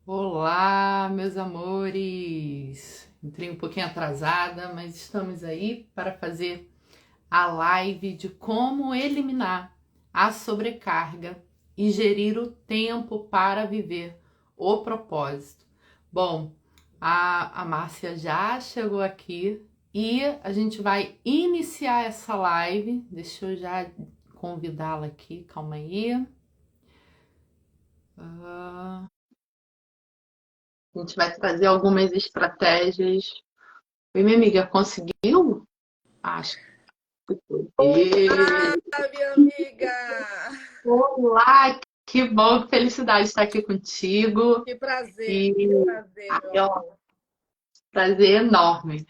Olá, meus amores! Entrei um pouquinho atrasada, mas estamos aí para fazer a live de como eliminar a sobrecarga e gerir o tempo para viver o propósito. Bom, a Márcia já chegou aqui e a gente vai iniciar essa live. Deixa eu já convidá-la aqui, calma aí. A gente vai trazer algumas estratégias. Oi, minha amiga, conseguiu? Acho que foi. Olá, minha amiga! Olá, que bom, que felicidade estar aqui contigo. Que E prazer, meu ai, ó, amor. prazer enorme.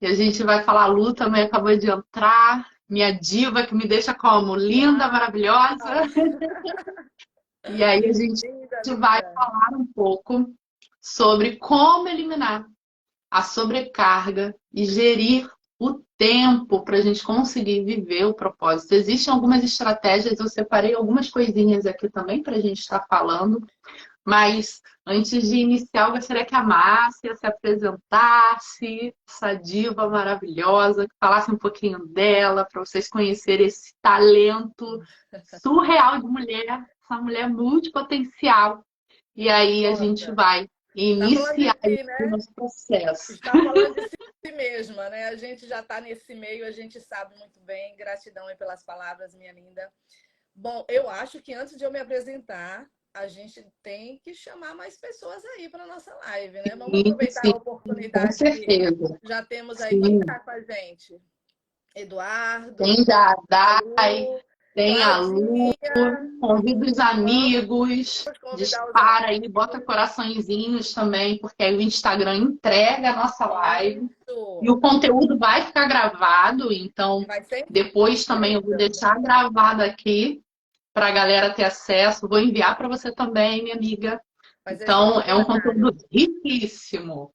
E a gente vai falar, a Lu também acabou de entrar, minha diva que me deixa como linda, Uau! maravilhosa. E aí a gente Linda, vai linda. falar um pouco sobre como eliminar a sobrecarga e gerir o tempo para a gente conseguir viver o propósito. Existem algumas estratégias, eu separei algumas coisinhas aqui também para a gente estar falando, mas antes de iniciar, eu gostaria que a Márcia se apresentasse, essa diva maravilhosa, que falasse um pouquinho dela, para vocês conhecerem esse talento surreal de mulher, essa mulher multipotencial. E aí a gente Nossa, vai tá falando de iniciar mim, o né? nosso processo. Está falando de si mesma, né? A gente já está nesse meio, a gente sabe muito bem. Gratidão aí pelas palavras, minha linda. Bom, eu acho que antes de eu me apresentar, a gente tem que chamar mais pessoas aí para nossa live, né? Vamos Sim, aproveitar sim, a com oportunidade que certeza. já temos aí. Quem Sim, está com a gente? Eduardo, tem já a a Dai, Lu, tem a Lu, Claudinha. convida os Vamos amigos, convidar os dispara aí, bota amigos. coraçõezinhos também, porque aí o Instagram entrega a nossa live e Isso. o conteúdo vai ficar gravado, então Vai ser depois também eu vou incrível. deixar gravado aqui para a galera ter acesso. Vou enviar para você também, minha amiga. Vai ser Então, é um extraordinário. conteúdo riquíssimo.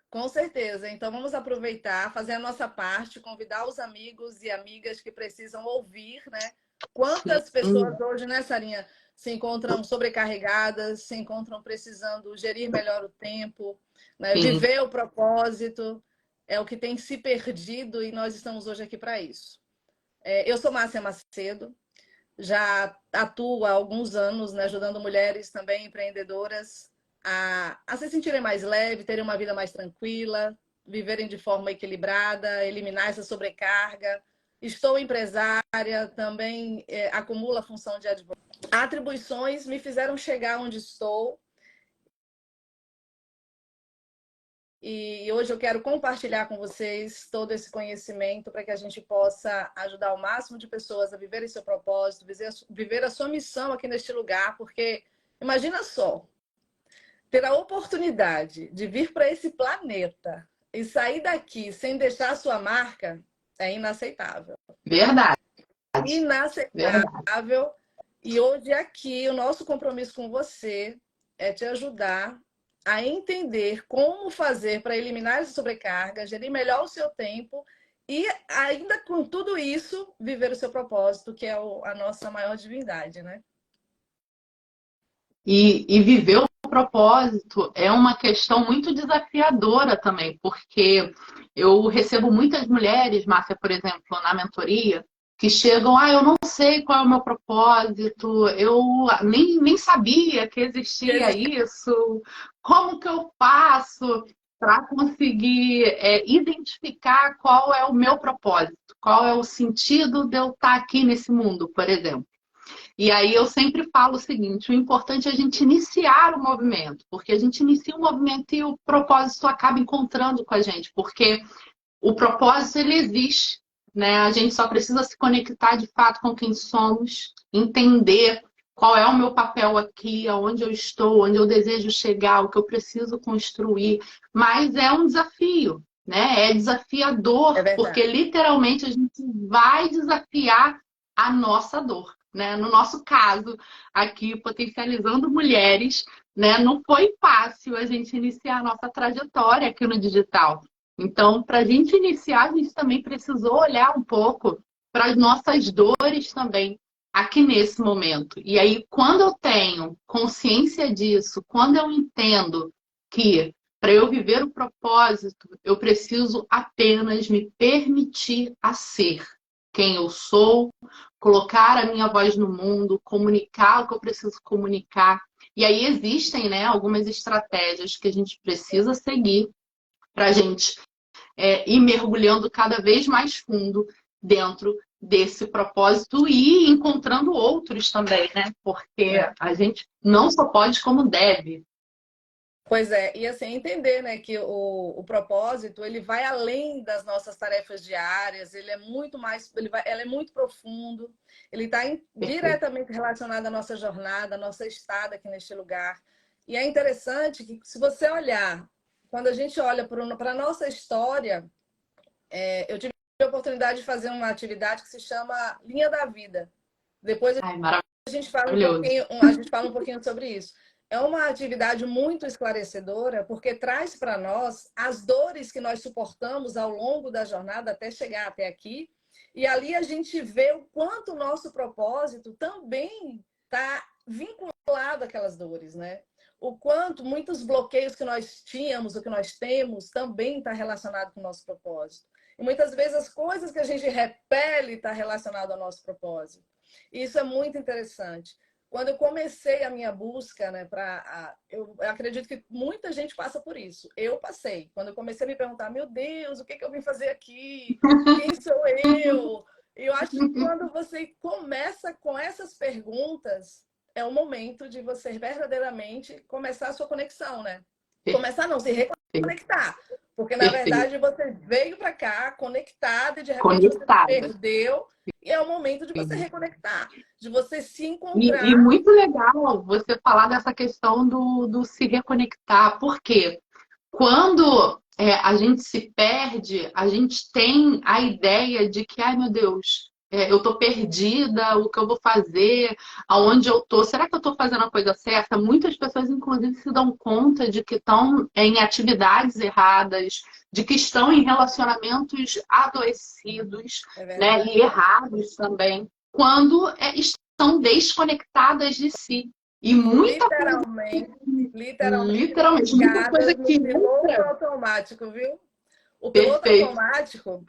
Com certeza. Então vamos aproveitar, fazer a nossa parte, convidar os amigos e amigas que precisam ouvir, né? Quantas Sim, pessoas hoje nessa linha se encontram sobrecarregadas, se encontram precisando gerir melhor o tempo, né? sim. Viver o propósito, é o que tem se perdido e nós estamos hoje aqui para isso. Eu sou Márcia Macedo, já atuo há alguns anos, né, ajudando mulheres também empreendedoras a se sentirem mais leves, terem uma vida mais tranquila, viverem de forma equilibrada, eliminar essa sobrecarga. Estou empresária, também acumulo a função de advogada. Atribuições me fizeram chegar onde estou e hoje eu quero compartilhar com vocês todo esse conhecimento para que a gente possa ajudar o máximo de pessoas a viverem seu propósito, viver a sua missão aqui neste lugar, porque imagina só, ter a oportunidade de vir para esse planeta e sair daqui sem deixar a sua marca é inaceitável. Verdade, verdade. Inaceitável. E hoje aqui o nosso compromisso com você é te ajudar a entender como fazer para eliminar essa sobrecarga, gerir melhor o seu tempo e ainda com tudo isso viver o seu propósito, que é a nossa maior divindade, né? E viver o propósito é uma questão muito desafiadora também, porque eu recebo muitas mulheres, Márcia, por exemplo, na mentoria, que chegam, eu não sei qual é o meu propósito, eu nem sabia que existia isso, como que eu faço para conseguir identificar qual é o meu propósito, qual é o sentido de eu estar aqui nesse mundo, por exemplo. E aí eu sempre falo o seguinte: o importante é a gente iniciar o movimento, porque a gente inicia o movimento e o propósito acaba encontrando com a gente, porque o propósito ele existe, né? A gente só precisa se conectar de fato com quem somos, entender qual é o meu papel aqui, aonde eu estou, onde eu desejo chegar, o que eu preciso construir. Mas é um desafio, né? É É desafiador, porque verdade. literalmente a gente vai desafiar a nossa dor. Né? No nosso caso, aqui potencializando mulheres, né? Não foi fácil a gente iniciar a nossa trajetória aqui no digital. Então, para a gente iniciar, a gente também precisou olhar um pouco para as nossas dores também. aqui nesse momento. E aí, quando eu tenho consciência disso, quando eu entendo que para eu viver o propósito, eu preciso apenas me permitir a ser quem eu sou, colocar a minha voz no mundo, comunicar o que eu preciso comunicar. E aí existem, né, algumas estratégias que a gente precisa seguir para a gente ir mergulhando cada vez mais fundo dentro desse propósito e encontrando outros também, né? Porque a gente não só pode, como deve. Pois é, e assim, entender, né, que o propósito, ele vai além das nossas tarefas diárias, ele é muito mais, ele é muito profundo, ele está diretamente relacionado à nossa jornada, à nossa estada aqui neste lugar. E é interessante que, se você olhar, quando a gente olha para a nossa história, eu tive a oportunidade de fazer uma atividade que se chama Linha da Vida. Depois a gente fala um pouquinho sobre isso. É uma atividade muito esclarecedora, porque traz para nós as dores que nós suportamos ao longo da jornada até chegar até aqui. E ali a gente vê o quanto o nosso propósito também está vinculado àquelas dores, né? O quanto muitos bloqueios que nós tínhamos, o que nós temos, também está relacionado com o nosso propósito. E muitas vezes as coisas que a gente repele estão relacionadas ao nosso propósito. E isso é muito interessante. Quando eu comecei a minha busca, né, eu acredito que muita gente passa por isso. Eu passei. Quando eu comecei a me perguntar, meu Deus, o que eu vim fazer aqui? Quem sou eu? E eu acho que quando você começa com essas perguntas, é o momento de você verdadeiramente começar a sua conexão, né? Começar não, se reconectar. Porque, na verdade, você veio para cá conectado e, de repente, você se perdeu. E é o momento de você reconectar, de você se encontrar. E muito legal você falar dessa questão do se reconectar, porque quando a gente se perde, a gente tem a ideia de que, ai meu Deus, eu tô perdida, o que eu vou fazer, aonde eu tô, será que eu tô fazendo a coisa certa? Muitas pessoas, inclusive, se dão conta de que estão em atividades erradas, de que estão em relacionamentos adoecidos, né, e errados também, quando estão desconectadas de si. E muita literalmente muita coisa que piloto automático, viu? O piloto automático,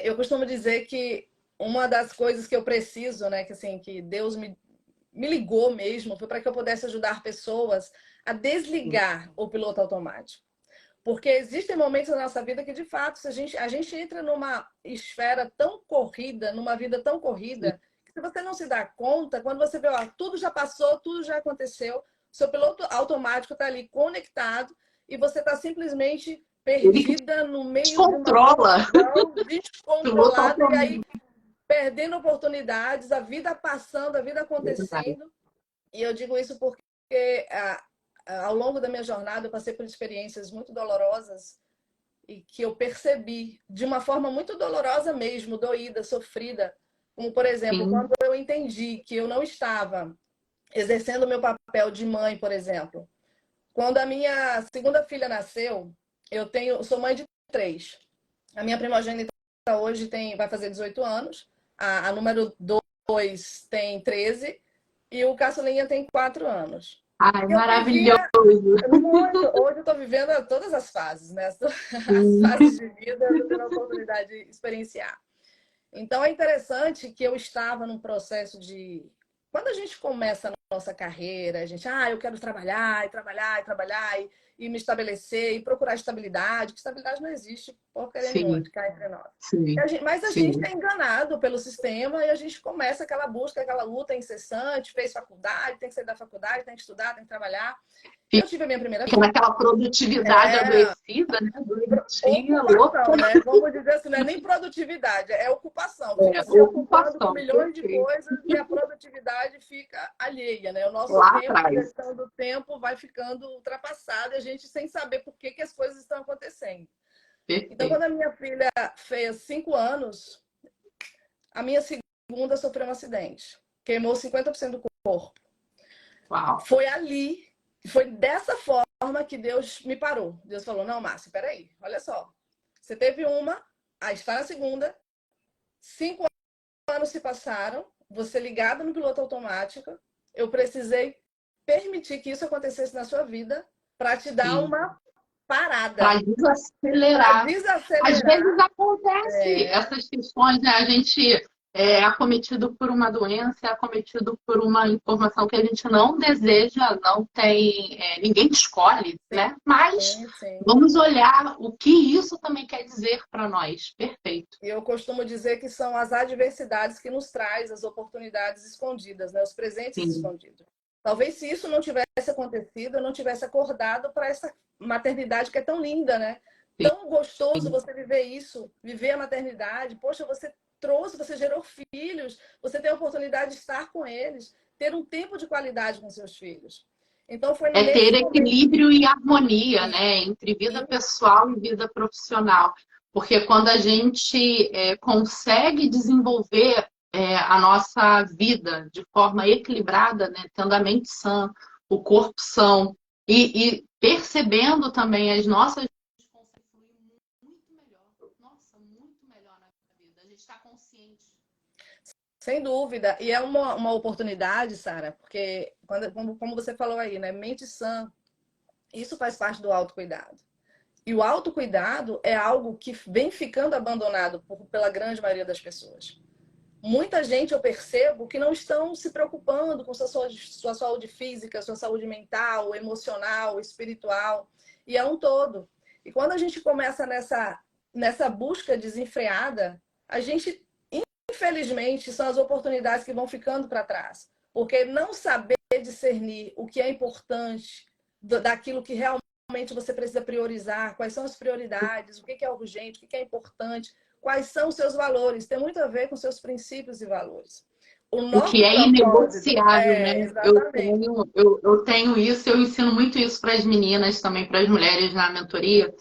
eu costumo dizer que uma das coisas que eu preciso, né, que assim, que Deus me ligou mesmo, foi para que eu pudesse ajudar pessoas a desligar o piloto automático. Porque existem momentos na nossa vida que, de fato, a gente entra numa esfera tão corrida, numa vida tão corrida, que se você não se dá conta, quando você vê, ó, tudo já passou, tudo já aconteceu, seu piloto automático está ali conectado e você está simplesmente perdida no meio de uma confusão, descontrolada, e aí perdendo oportunidades, a vida passando, a vida acontecendo. E eu digo isso porque ao longo da minha jornada eu passei por experiências muito dolorosas e que eu percebi de uma forma muito dolorosa mesmo, doída, sofrida. Como, por exemplo, quando eu entendi que eu não estava exercendo o meu papel de mãe, por exemplo. Quando a minha segunda filha nasceu, eu sou mãe de 3. A minha primogênita hoje vai fazer 18 anos, a número 2 tem 13 e o caçulinha tem 4 anos. Ai, maravilhoso! Hoje eu estou vivendo todas as fases, né? As fases de vida eu tenho a oportunidade de experienciar. Então, é interessante que eu estava num processo de... Quando a gente começa a nossa carreira, a gente, eu quero trabalhar, e trabalhar, e trabalhar, e me estabelecer, e procurar estabilidade, que estabilidade não existe porcaria nenhuma, de cá entre nós. Mas a gente é enganado pelo sistema e a gente começa aquela busca, aquela luta incessante, fez faculdade, tem que sair da faculdade, tem que estudar, tem que trabalhar. Eu tive a minha primeira filha. Naquela produtividade adoecida, né? Ocupação, né? Vamos dizer assim, não é nem produtividade, é ocupação. Você fica se ocupando com milhões de coisas e a produtividade fica alheia, né? O nosso tempo, a gestão do tempo vai ficando ultrapassada e a gente sem saber por que as coisas estão acontecendo. Então, quando a minha filha fez 5 anos, a minha segunda sofreu um acidente. Queimou 50% do corpo. Uau. Foi ali, foi dessa forma que Deus me parou. Deus falou, não, Márcia, peraí, olha só. Você teve uma, aí está na segunda, 5 anos se passaram, você ligado no piloto automático, eu precisei permitir que isso acontecesse na sua vida para te dar Sim. uma parada. Para desacelerar. Às vezes acontece É. essas questões, né? A gente é acometido por uma doença, é acometido por uma informação que a gente não deseja, não tem, ninguém escolhe, né? Mas Sim. vamos olhar o que isso também quer dizer para nós. Perfeito. E eu costumo dizer que são as adversidades que nos traz as oportunidades escondidas, né? Os presentes Sim. escondidos. Talvez se isso não tivesse acontecido, eu não tivesse acordado para essa maternidade que é tão linda, né? Sim. Tão gostoso você viver isso, viver a maternidade. Poxa, você trouxe, você gerou filhos, você tem a oportunidade de estar com eles, ter um tempo de qualidade com seus filhos. Então foi É ter equilíbrio e harmonia, Sim. né? Entre vida pessoal e vida profissional. Porque quando a gente consegue desenvolver a nossa vida de forma equilibrada, né? Tendo a mente sã, o corpo são, e percebendo também as nossas muito melhor. Nossa, muito melhor na vida. A gente está consciente. Sem dúvida. E é uma oportunidade, Sara, porque como você falou aí, né? Mente sã, isso faz parte do autocuidado. E o autocuidado é algo que vem ficando abandonado pela grande maioria das pessoas. Muita gente, eu percebo, que não estão se preocupando com sua saúde física, sua saúde mental, emocional, espiritual. E é um todo. E quando a gente começa nessa busca desenfreada, a gente, infelizmente, são as oportunidades que vão ficando para trás. Porque não saber discernir o que é importante daquilo que realmente você precisa priorizar, quais são as prioridades, o que é urgente, o que é importante, quais são os seus valores, tem muito a ver com seus princípios e valores. O que é inegociável, né? Exatamente. Eu tenho isso, eu ensino muito isso para as meninas, também para as mulheres na mentoria,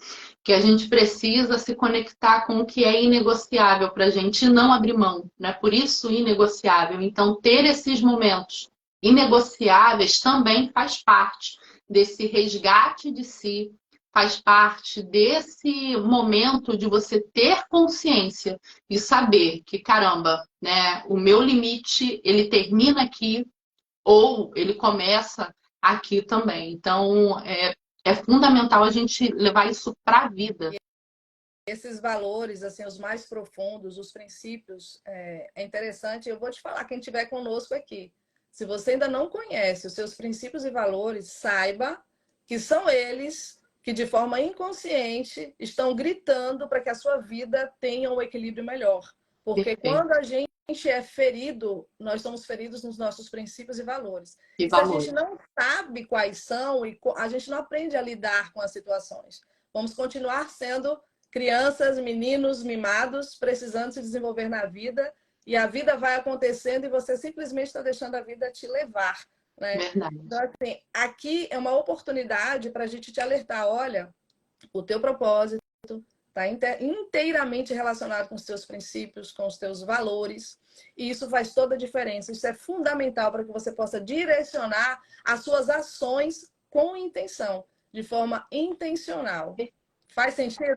que a gente precisa se conectar com o que é inegociável para a gente e não abrir mão, né? Por isso, inegociável. Então, ter esses momentos inegociáveis também faz parte desse resgate de si, faz parte desse momento de você ter consciência e saber que, caramba, né, o meu limite, ele termina aqui ou ele começa aqui também. Então, é fundamental a gente levar isso para a vida. Esses valores, assim, os mais profundos, os princípios, é interessante. Eu vou te falar, quem estiver conosco aqui, se você ainda não conhece os seus princípios e valores, saiba que são eles que, de forma inconsciente, estão gritando para que a sua vida tenha um equilíbrio melhor. Porque quando a gente é ferido, nós somos feridos nos nossos princípios e valores. E se a gente não sabe quais são, a gente não aprende a lidar com as situações. Vamos continuar sendo crianças, meninos mimados, precisando se desenvolver na vida, e a vida vai acontecendo e você simplesmente está deixando a vida te levar. Né? Então, assim, aqui é uma oportunidade para a gente te alertar, olha, o teu propósito está inteiramente relacionado com os teus princípios, com os teus valores, e isso faz toda a diferença. Isso é fundamental para que você possa direcionar as suas ações com intenção, de forma intencional. Faz sentido?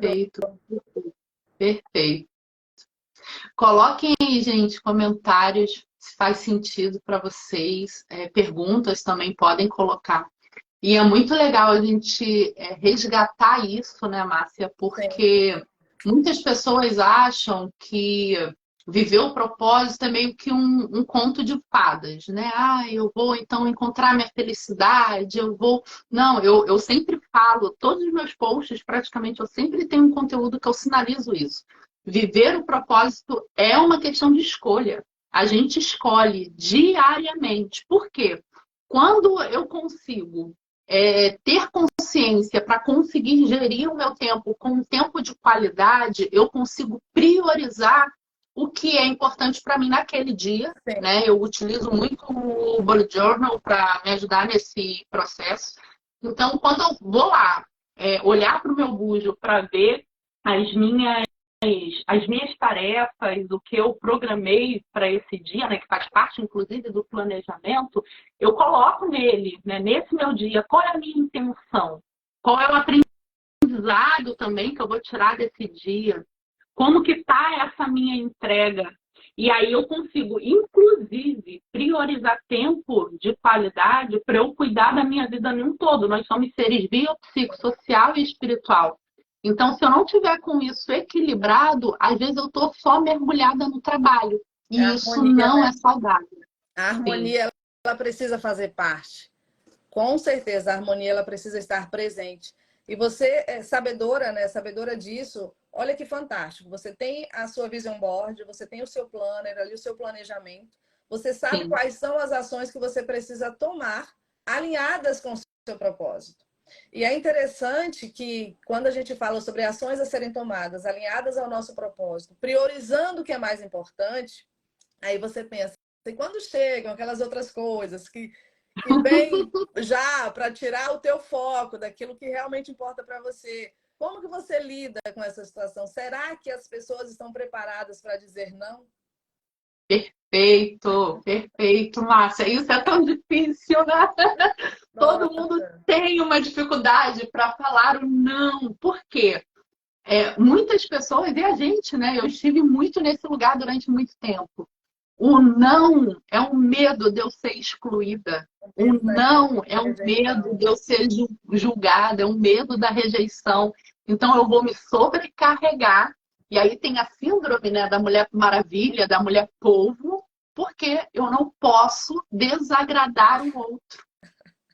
Perfeito. Coloquem aí, gente, comentários se faz sentido para vocês. Perguntas também podem colocar. E é muito legal a gente resgatar isso, né, Márcia? Porque muitas pessoas acham que viver o propósito é meio que um conto de fadas, né? Ah, eu vou então encontrar minha felicidade, eu vou... Não, eu sempre falo, todos os meus posts, praticamente, eu sempre tenho um conteúdo que eu sinalizo isso. Viver o propósito é uma questão de escolha. A gente escolhe diariamente. Por quê? Quando eu consigo ter consciência para conseguir gerir o meu tempo com um tempo de qualidade, eu consigo priorizar o que é importante para mim naquele dia. Né? Eu utilizo muito o Bullet Journal para me ajudar nesse processo. Então, quando eu vou lá olhar para o meu bujo para ver as minhas tarefas, o que eu programei para esse dia, né, que faz parte, inclusive, do planejamento, eu coloco nele, né, nesse meu dia, qual é a minha intenção? Qual é o aprendizado também que eu vou tirar desse dia? Como que está essa minha entrega? E aí eu consigo, inclusive, priorizar tempo de qualidade para eu cuidar da minha vida num todo. Nós somos seres biopsicossocial e espiritual. Então, se eu não tiver com isso equilibrado, às vezes eu estou só mergulhada no trabalho. É a E isso harmonia, não né? é saudável. A Sim, harmonia, ela precisa fazer parte. Com certeza, a harmonia ela precisa estar presente. E você é sabedora, né? Sabedora disso. Olha que fantástico. Você tem a sua vision board, você tem o seu planner ali, o seu planejamento. Você sabe sim, quais são as ações que você precisa tomar alinhadas com o seu propósito. E é interessante que quando a gente fala sobre ações a serem tomadas alinhadas ao nosso propósito, priorizando o que é mais importante, aí você pensa, e quando chegam aquelas outras coisas que vem já para tirar o teu foco daquilo que realmente importa para você. Como que você lida com essa situação? Será que as pessoas estão preparadas para dizer não? perfeito, perfeito, Márcia. Isso é tão difícil, né? Todo mundo Nossa, tem uma dificuldade para falar o não. Por quê? Muitas pessoas, e a gente, né? Eu estive muito nesse lugar durante muito tempo. O não é um medo de eu ser excluída. o O medo da não é um medo rejeição. de eu ser julgada, é um medo da rejeição. Então eu vou me sobrecarregar. E aí tem a síndrome, né, da mulher maravilha, da mulher polvo, porque eu não posso desagradar o outro.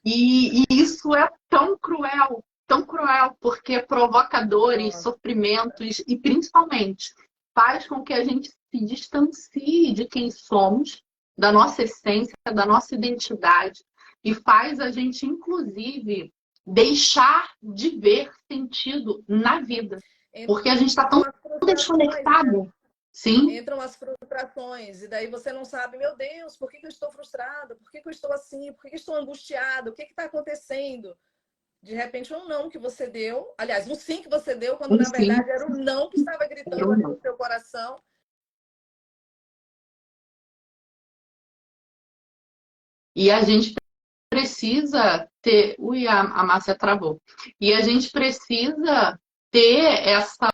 E isso é tão cruel, porque provoca dores, Nossa, sofrimentos e, principalmente, faz com que a gente se distancie de quem somos, da nossa essência, da nossa identidade, e faz a gente, inclusive, deixar de ver sentido na vida, porque a gente está tão entram as frustrações, né? desconectado. Sim, Entram as frustrações, e daí você não sabe, meu Deus, por que eu estou frustrada? Por que eu estou assim? Por que eu estou angustiada? O que está acontecendo? De repente, um não que você deu, aliás, um sim que você deu, quando na sim, verdade era um não que estava gritando ali no seu coração. e a gente precisa ter. Ui, a Márcia travou. E a gente precisa ter essa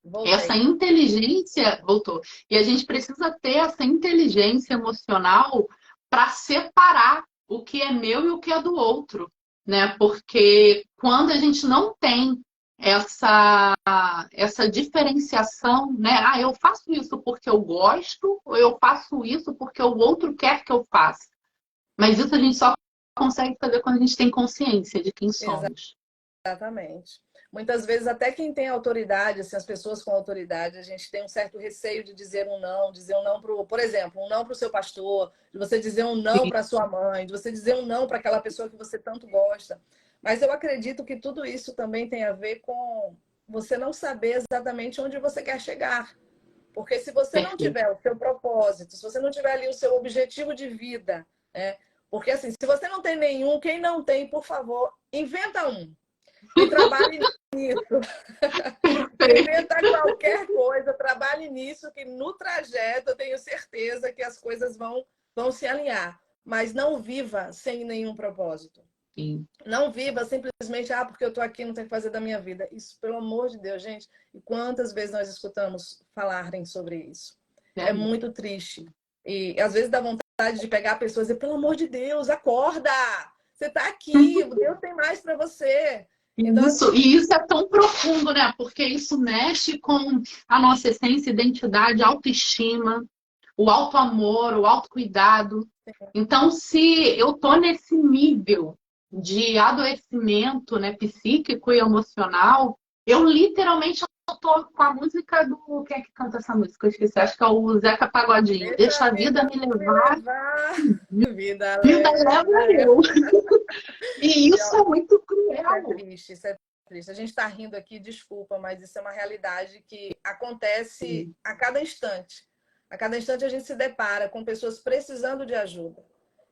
Voltei. inteligência. Voltou. E a gente precisa ter essa inteligência emocional para separar o que é meu e o que é do outro. Né? Porque quando a gente não tem essa diferenciação, né? Ah, eu faço isso porque eu gosto, ou eu faço isso porque o outro quer que eu faça. Mas isso a gente só consegue fazer quando a gente tem consciência de quem somos. Exatamente. Muitas vezes, até quem tem autoridade, assim, as pessoas com autoridade, a gente tem um certo receio de dizer um não pro, por exemplo, um não para o seu pastor, de você dizer um não Sim, para sua mãe, de você dizer um não para aquela pessoa que você tanto gosta. Mas eu acredito que tudo isso também tem a ver com você não saber exatamente onde você quer chegar. Porque se você não perfeito. tiver o seu propósito, se você não tiver ali o seu objetivo de vida, né? Porque assim, se você não tem nenhum, quem não tem, por favor, inventa um. E trabalhe nisso. Inventa qualquer coisa, trabalhe nisso, que no trajeto eu tenho certeza que as coisas vão se alinhar. Mas não viva sem nenhum propósito. Sim, Não viva simplesmente, porque eu estou aqui, não tenho o que fazer da minha vida. Isso, pelo amor de Deus, gente. E quantas vezes nós escutamos falarem sobre isso? é É mesmo. muito triste. E às vezes dá vontade de pegar pessoas e dizer, pelo amor de Deus, acorda! Você está aqui, Deus tem mais para você. Então, Isso, assim, e isso é tão profundo, né? Porque isso mexe com a nossa essência, identidade, autoestima, o auto-amor, o autocuidado. Então, se eu tô nesse nível de adoecimento, né, psíquico e emocional, eu literalmente tô com a música do... Quem é que canta essa música? Eu esqueci, acho que é o Zeca Pagodinho. deixa Deixa a a vida vida me me levar, levar, vida vida leva leva eu. eu. E E, isso ó, é muito isso é cruel. triste, isso é triste. A gente está rindo aqui, desculpa, mas isso é uma realidade que acontece a cada instante. A cada instante a gente se depara com pessoas precisando de ajuda.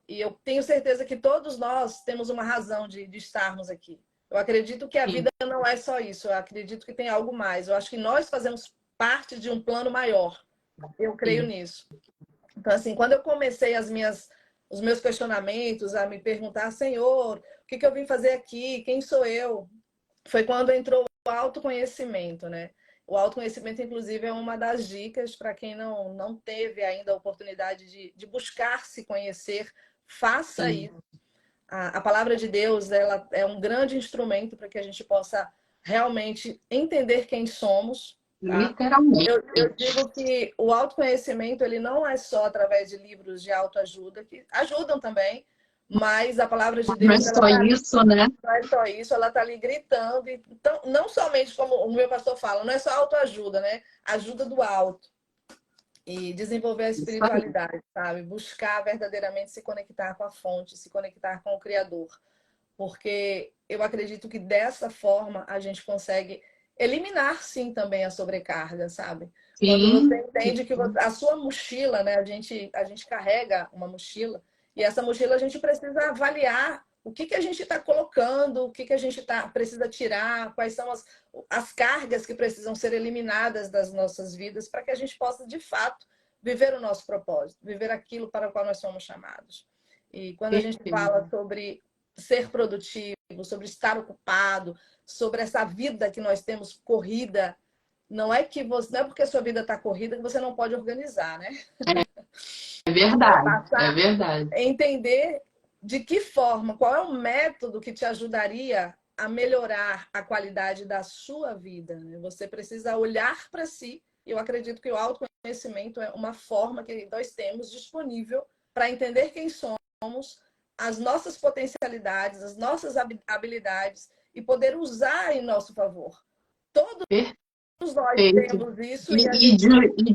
E eu tenho certeza que todos nós temos uma razão de estarmos aqui. Eu acredito que a Sim, vida não é só isso, eu acredito que tem algo mais. Eu acho que nós fazemos parte de um plano maior. Eu creio sim. nisso. Então, assim, quando eu comecei os meus questionamentos, a me perguntar, Senhor, o que eu vim fazer aqui? Quem sou eu? Foi quando entrou o autoconhecimento, né? O autoconhecimento, inclusive, é uma das dicas para quem não teve ainda a oportunidade de buscar se conhecer, faça Sim. isso. A palavra de Deus, ela é um grande instrumento para que a gente possa realmente entender quem somos. Tá? Literalmente. Eu digo que o autoconhecimento ele não é só através de livros de autoajuda, que ajudam também, mas a palavra de Não é Deus, ela só está ali, isso, né? não é só isso, ela está ali gritando. Então, não somente como o meu pastor fala, não é só autoajuda, né? Ajuda do alto. E desenvolver a Isso aí. espiritualidade, sabe? Buscar verdadeiramente se conectar com a fonte, se conectar com o Criador. Porque eu acredito que dessa forma a gente consegue eliminar, sim, também a sobrecarga, sabe? Quando você Sim, entende que a sua mochila, né? A gente carrega uma mochila e essa mochila a gente precisa avaliar o que a gente está colocando, o que a gente precisa tirar, quais são as cargas que precisam ser eliminadas das nossas vidas para que a gente possa, de fato, viver o nosso propósito, viver aquilo para o qual nós somos chamados. E quando a gente perfeito. fala sobre ser produtivo, sobre estar ocupado, sobre essa vida que nós temos corrida, não é porque a sua vida está corrida que você não pode organizar, né? É É verdade, é passar verdade. a entender de que forma, qual é o método que te ajudaria a melhorar a qualidade da sua vida. Né? Você precisa olhar para si. Eu acredito que o autoconhecimento é uma forma que nós temos disponível para entender quem somos, as nossas potencialidades, as nossas habilidades e poder usar em nosso favor. Todos nós Perfeito. temos isso e a E, gente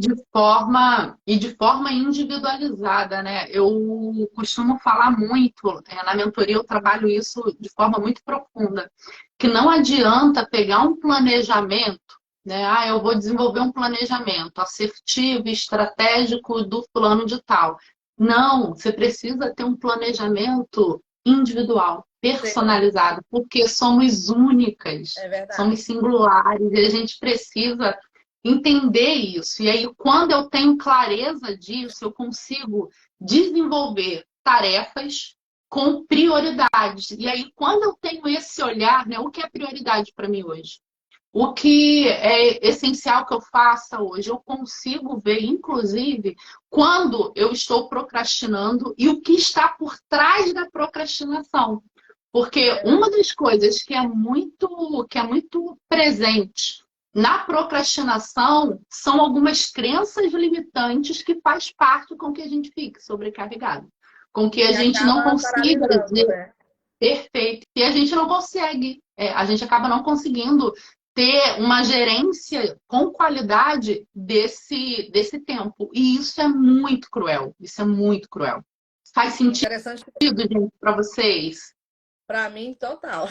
de forma individualizada, né? Eu costumo falar muito, na mentoria eu trabalho isso de forma muito profunda, que não adianta pegar um planejamento, né? Ah, eu vou desenvolver um planejamento assertivo, estratégico do fulano de tal. Não, você precisa ter um planejamento individual, personalizado, porque somos únicas. é verdade. Somos singulares e a gente precisa entender isso. E aí, quando eu tenho clareza disso, eu consigo desenvolver tarefas com prioridades. E aí, quando eu tenho esse olhar, né, o que é prioridade para mim hoje? O que é essencial que eu faça hoje? Eu consigo ver, inclusive, quando eu estou procrastinando e o que está por trás da procrastinação. Porque uma das coisas que é muito presente na procrastinação são algumas crenças limitantes que faz parte com que a gente fique sobrecarregado, com que a E gente não acaba consiga paralisando, dizer né? perfeito e a gente não consegue, a gente acaba não conseguindo ter uma gerência com qualidade desse tempo. E isso é muito cruel. Isso é muito cruel. Faz sentido, Interessante gente, para vocês? para mim, total.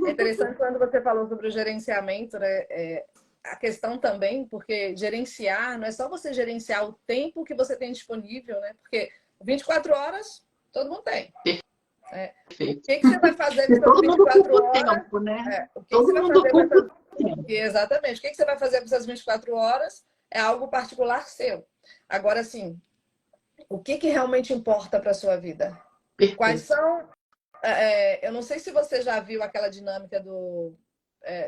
É interessante quando você falou sobre o gerenciamento, né? A questão também, porque gerenciar não é só você gerenciar o tempo que você tem disponível, né? Porque 24 horas todo mundo tem. Né? O Perfeito. que você vai fazer com E essas todo mundo 24 culpa o horas? tempo, né? O que você Todo vai mundo fazer com culpa essas... o tempo. Exatamente. O que você vai fazer com essas 24 horas é algo particular seu. Agora, sim, o que realmente importa para a sua vida? Quais Perfeito. são eu não sei se você já viu aquela dinâmica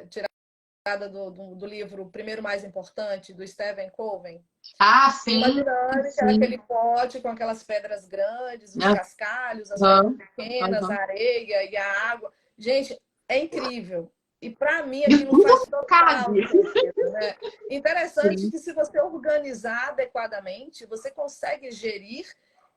tirada do livro O Primeiro Mais Importante, do Stephen Covey. Ah, Tem uma sim, dinâmica sim. naquele pote com aquelas pedras grandes, os cascalhos, as pedras Aham, pequenas, a aham. areia e a água. Gente, é incrível. E para mim E aquilo tudo faz total cabe. sentido, né? Interessante Sim, que se você organizar adequadamente, você consegue gerir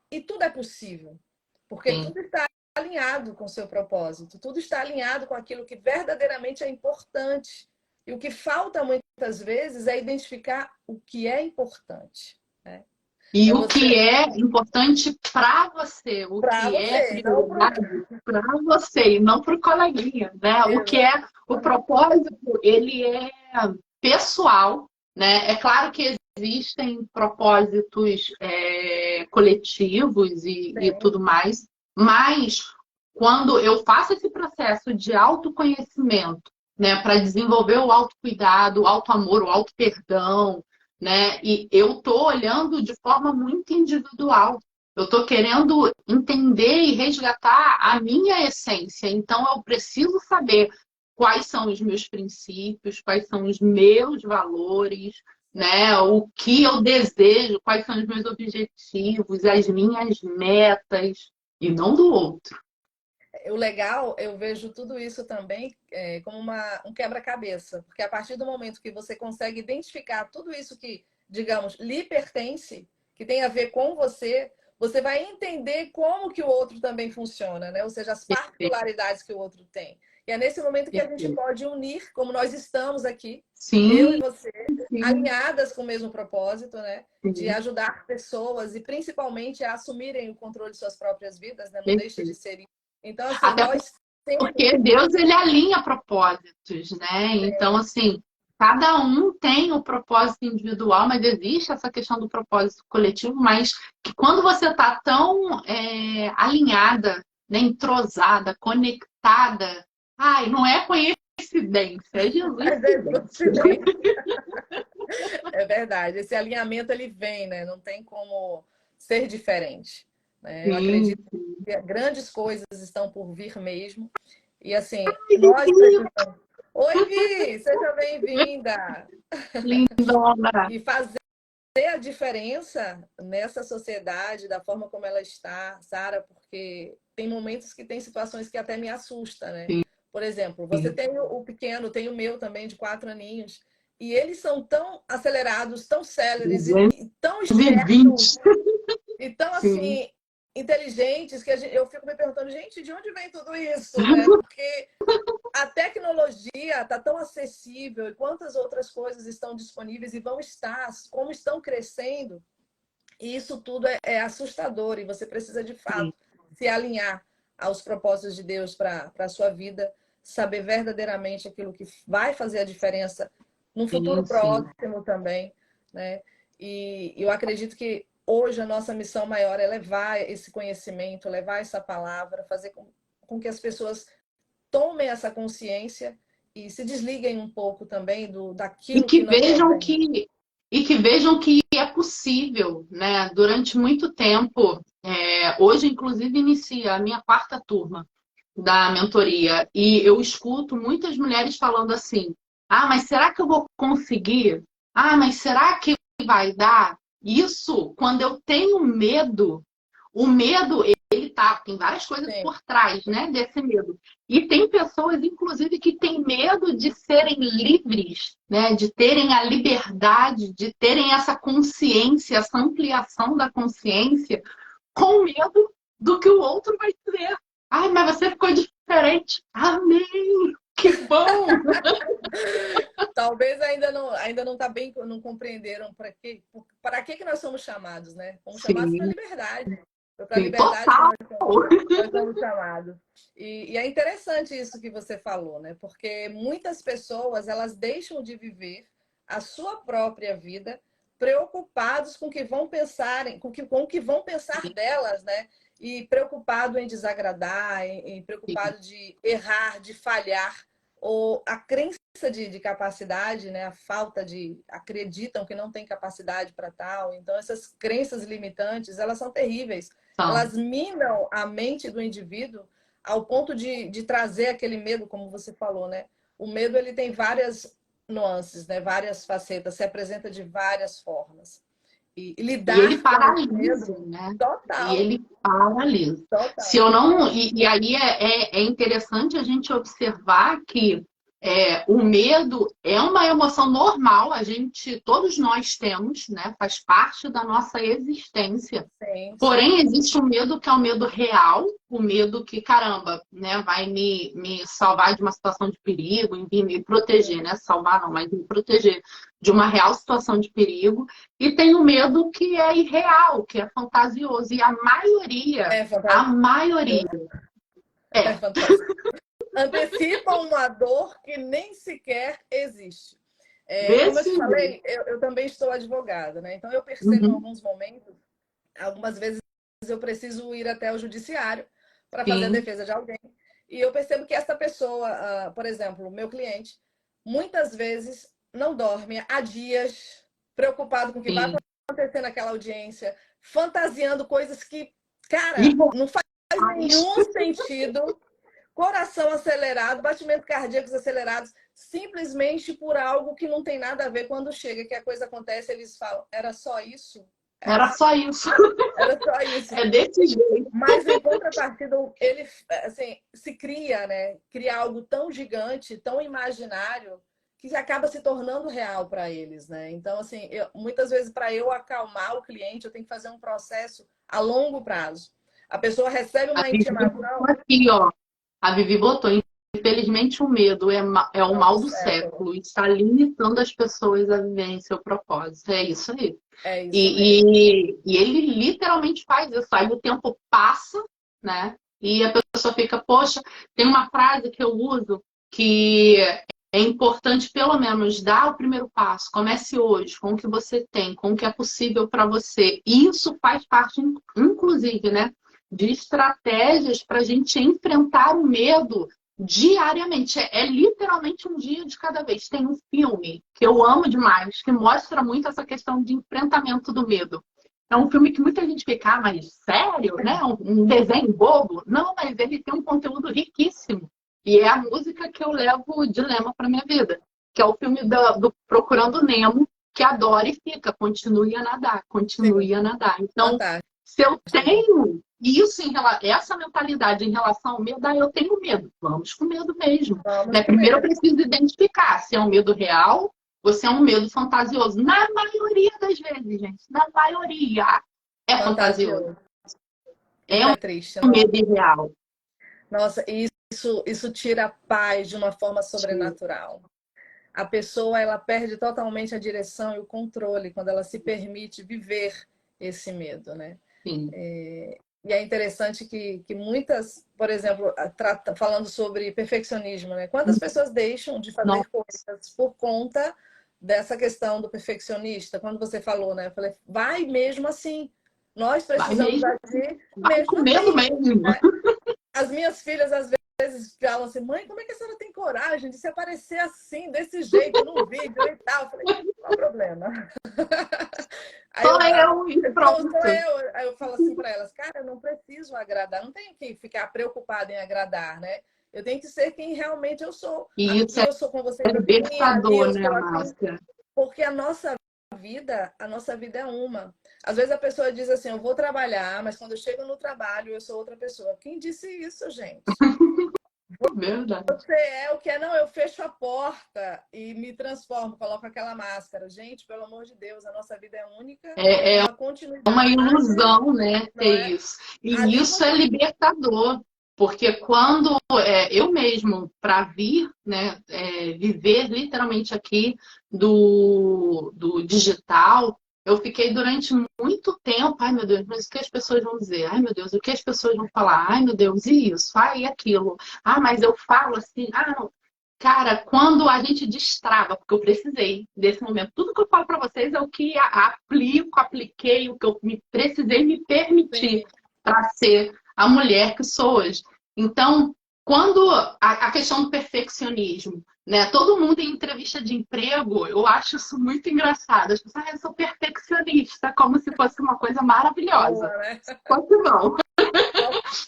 e tudo é possível. Porque sim. tudo está alinhado com o seu propósito, tudo está alinhado com aquilo que verdadeiramente é importante. E o que falta muitas vezes é identificar o que é importante. Né? E É o você, que é importante para você, o para que é você, não para prioridade para você e não para o coleguinha, né? O que é o propósito, ele é pessoal, né? É claro que existem propósitos coletivos e tudo mais, mas quando eu faço esse processo de autoconhecimento, né, para desenvolver o autocuidado, o autoamor, o autoperdão, né? E eu tô olhando de forma muito individual. Eu tô querendo entender e resgatar a minha essência. Então eu preciso saber quais são os meus princípios, quais são os meus valores, né? O que eu desejo, quais são os meus objetivos, as minhas metas, e não do outro. O legal, eu vejo tudo isso também como um quebra-cabeça, porque a partir do momento que você consegue identificar tudo isso que, digamos, lhe pertence, que tem a ver com você, você vai entender como que o outro também funciona, né? Ou seja, as particularidades que o outro tem. E é nesse momento que a gente pode unir, como nós estamos aqui, eu e você, alinhadas com o mesmo propósito, né? De ajudar pessoas e principalmente a assumirem o controle de suas próprias vidas, né? Não deixa de ser isso. Então, assim, Até nós porque Deus, ele alinha propósitos, né? Então, assim, cada um tem o propósito individual, mas existe essa questão do propósito coletivo, mas que quando você está tão alinhada, né, entrosada, conectada, ai, não é coincidência, é Jesus. É verdade. Esse alinhamento, ele vem, né? Não tem como ser diferente. Né? Eu acredito que grandes coisas estão por vir mesmo. E assim, nós precisamos. Oi, Vi! Seja bem-vinda! Lindona! E fazer a diferença nessa sociedade, da forma como ela está, Sara, porque tem momentos que tem situações que até me assustam, né? Por exemplo, você tem o pequeno, tem o meu também, de 4 aninhos, e eles são tão acelerados, tão céleres e tão espertos, e tão assim, inteligentes, que eu fico me perguntando, gente, de onde vem tudo isso, né? Porque a tecnologia está tão acessível e quantas outras coisas estão disponíveis e vão estar, como estão crescendo, e isso tudo é assustador e você precisa, de fato, se alinhar aos propósitos de Deus para a sua vida, saber verdadeiramente aquilo que vai fazer a diferença no futuro próximo também, né? E eu acredito que hoje a nossa missão maior é levar esse conhecimento, levar essa palavra, fazer com que as pessoas tomem essa consciência e se desliguem um pouco também daquilo que não convém. E que vejam que é possível, né? Durante muito tempo, hoje inclusive inicia a minha 4ª turma da mentoria e eu escuto muitas mulheres falando assim: ah, mas será que eu vou conseguir? Ah, mas será que vai dar? Isso, quando eu tenho medo, o medo, tem várias coisas por trás, né, desse medo. E tem pessoas, inclusive, que têm medo de serem livres, né, de terem a liberdade, de terem essa consciência, essa ampliação da consciência, com medo do que o outro vai dizer. Ai, mas você ficou diferente. Amém! Que bom! Talvez ainda não tá bem, não compreenderam para que nós somos chamados, né? Somos chamados para a liberdade. Para a liberdade nós somos chamados. E é interessante isso que você falou, né? Porque muitas pessoas, elas deixam de viver a sua própria vida preocupados com o que vão pensar, com o que vão pensar delas, né? E preocupado em desagradar, preocupado de errar, de falhar, ou a crença de capacidade, né? A falta de... acreditam que não tem capacidade para tal. Então, essas crenças limitantes, elas são terríveis. Elas minam a mente do indivíduo ao ponto de trazer aquele medo, como você falou, né? O medo, ele tem várias nuances, né? Várias facetas, se apresenta de várias formas. E lidar ele paralisa, com medo, né? total. E ele paralisa. Total. Se eu não... E aí é interessante a gente observar que o medo é uma emoção normal, todos nós temos, né? Faz parte da nossa existência. Sim. Porém, existe um medo que é o medo real, o medo que, caramba, né, vai me salvar de uma situação de perigo, enfim, me proteger, né? Salvar não, mas me proteger de uma real situação de perigo. E tem o medo que é irreal, que é fantasioso. E a maioria antecipam uma dor que nem sequer existe. Como eu te falei, eu também estou advogada, né? Então eu percebo em alguns momentos, algumas vezes eu preciso ir até o judiciário para fazer a defesa de alguém. E eu percebo que essa pessoa, por exemplo, o meu cliente, muitas vezes não dorme há dias, preocupado com o que vai acontecer naquela audiência, fantasiando coisas que, cara, não faz nenhum sentido. coração acelerado, batimentos cardíacos acelerados, simplesmente por algo que não tem nada a ver. Quando chega, que a coisa acontece, eles falam, era só isso? Era só isso. Era só isso. É desse jeito. Mas, em contrapartida, ele assim, se cria, né? Cria algo tão gigante, tão imaginário, que acaba se tornando real para eles, né? Então, assim, muitas vezes, para eu acalmar o cliente, eu tenho que fazer um processo a longo prazo. A pessoa recebe uma intimação... Aqui, ó. A Vivi botou, infelizmente, o medo é o mal do século. Está limitando as pessoas a viverem seu propósito. É isso aí. É isso e ele literalmente faz isso. Aí o tempo passa, né? E a pessoa fica, poxa, tem uma frase que eu uso que é importante, pelo menos, dar o primeiro passo. Comece hoje com o que você tem, com o que é possível para você. E isso faz parte, inclusive, né, de estratégias para a gente enfrentar o medo diariamente. É literalmente um dia de cada vez. Tem um filme que eu amo demais, que mostra muito essa questão de enfrentamento do medo. É um filme que muita gente fica, mas sério, né? Um desenho bobo? Não, mas ele tem um conteúdo riquíssimo. E é a música que eu levo o dilema para minha vida, que é o filme do Procurando Nemo, que a Dory fica, continue a nadar, continue a nadar. Então, se eu tenho isso, essa mentalidade em relação ao medo, eu tenho medo. Vamos com medo mesmo. Né? Primeiro eu preciso identificar se é um medo real ou se é um medo fantasioso. Na maioria das vezes, gente, na maioria é fantasioso. É triste, um medo irreal. Nossa, isso tira a paz de uma forma sobrenatural. A pessoa, ela perde totalmente a direção e o controle quando ela se permite viver esse medo, né? Sim. E é interessante que muitas, por exemplo, falando sobre perfeccionismo, né? Quantas pessoas deixam de fazer coisas por conta dessa questão do perfeccionista? Quando você falou, né? Eu falei, vai mesmo assim. Nós precisamos agir mesmo assim. Mesmo. Né? As minhas filhas, às vezes, falam assim, mãe, como é que a senhora tem coragem de se aparecer assim, desse jeito, no vídeo e tal? Eu falei, não há problema. Sou eu e pronto. Aí eu falo assim para elas, cara, eu não preciso agradar, não tenho que ficar preocupada em agradar, né? Eu tenho que ser quem realmente eu sou. E isso eu sou com você, é libertador, né, Márcia? Porque a nossa vida é uma. Às vezes a pessoa diz assim, eu vou trabalhar, mas quando eu chego no trabalho, eu sou outra pessoa. Quem disse isso, gente? Verdade. Você é o que é, não, eu fecho a porta e me transformo, coloco aquela máscara. Gente, pelo amor de Deus, a nossa vida é única. É uma ilusão, né, ter isso. E isso é libertador, porque quando eu mesmo, para vir, né, viver literalmente aqui do digital, eu fiquei durante muito tempo, ai meu Deus, mas o que as pessoas vão dizer? Ai meu Deus, o que as pessoas vão falar? Ai meu Deus, e isso? Ai, e aquilo? Ah, mas eu falo assim, não. Cara, quando a gente destrava, porque eu precisei desse momento, tudo que eu falo para vocês é o que apliquei, o que eu precisei me permitir para ser a mulher que sou hoje. Então, quando a questão do perfeccionismo, né? Todo mundo em entrevista de emprego, eu acho isso muito engraçado. As pessoas, eu sou perfeccionista, como se fosse uma coisa maravilhosa. Boa, né? Só que não.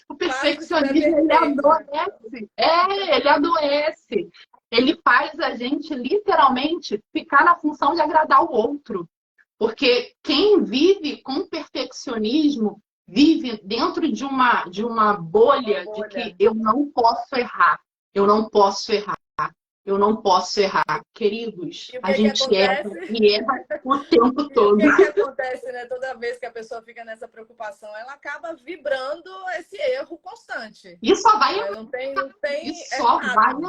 O perfeccionismo, ele adoece. Ele adoece. Ele faz a gente, literalmente, ficar na função de agradar o outro. Porque quem vive com perfeccionismo vive dentro de uma bolha de que eu não posso errar. Eu não posso errar. Eu não posso errar. Queridos, a gente erra e erra o tempo todo. E o que acontece, né? Toda vez que a pessoa fica nessa preocupação, ela acaba vibrando esse erro constante. E só vai errar. Não tem só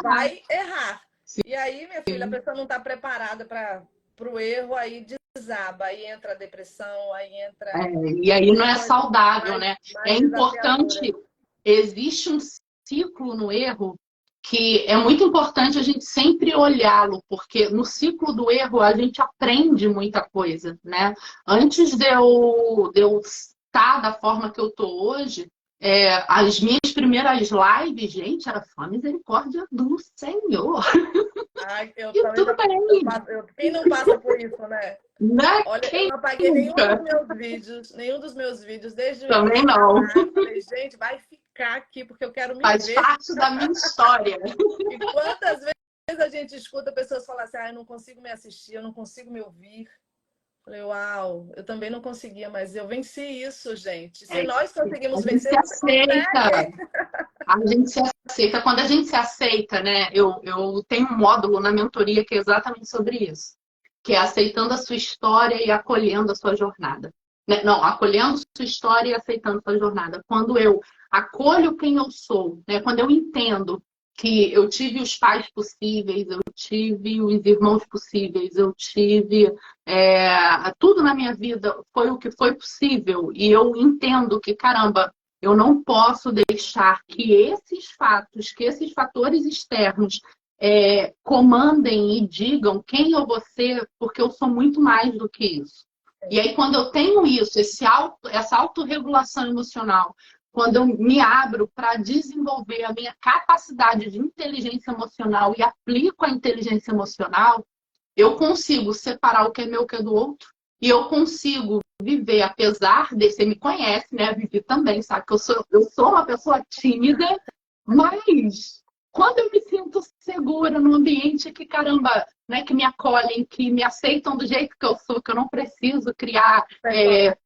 vai errar. Sim. E aí, minha filha, a pessoa não está preparada para o erro, aí desaba, aí entra a depressão, aí entra... e aí não é saudável, né? É importante, existe um ciclo no erro que é muito importante a gente sempre olhá-lo, porque no ciclo do erro a gente aprende muita coisa, né? Antes de eu estar da forma que eu tô hoje, as minhas primeiras lives, gente, era só a misericórdia do Senhor. Ai, e tudo bem. Quem não passa por isso, né? Olha, eu não apaguei nenhum dos meus vídeos desde o Também não. Falei, gente, vai ficar focar aqui, porque eu quero me Faz ver. parte da minha história. E quantas vezes a gente escuta pessoas falar assim, eu não consigo me assistir, eu não consigo me ouvir. Falei, uau, eu também não conseguia, mas eu venci isso, gente. Se nós conseguimos A gente vencer, se você aceita. consegue. A gente se aceita. Quando a gente se aceita, né? Eu tenho um módulo na mentoria que é exatamente sobre isso. Que é aceitando a sua história e acolhendo a sua jornada. Né? Não, acolhendo a sua história e aceitando a sua jornada. Quando eu acolho quem eu sou, né? Quando eu entendo que eu tive os pais possíveis, eu tive os irmãos possíveis, eu tive tudo na minha vida foi o que foi possível. E eu entendo que, caramba, eu não posso deixar que esses fatos, que esses fatores externos comandem e digam quem eu vou ser, porque eu sou muito mais do que isso. E aí, quando eu tenho isso, essa autorregulação emocional, quando eu me abro para desenvolver a minha capacidade de inteligência emocional e aplico a inteligência emocional, eu consigo separar o que é meu, o que é do outro, e eu consigo viver, apesar de você me conhece, né? A Vivi também, sabe que eu sou uma pessoa tímida, mas quando eu me sinto segura num ambiente que, caramba, né, que me acolhem, que me aceitam do jeito que eu sou, que eu não preciso criar,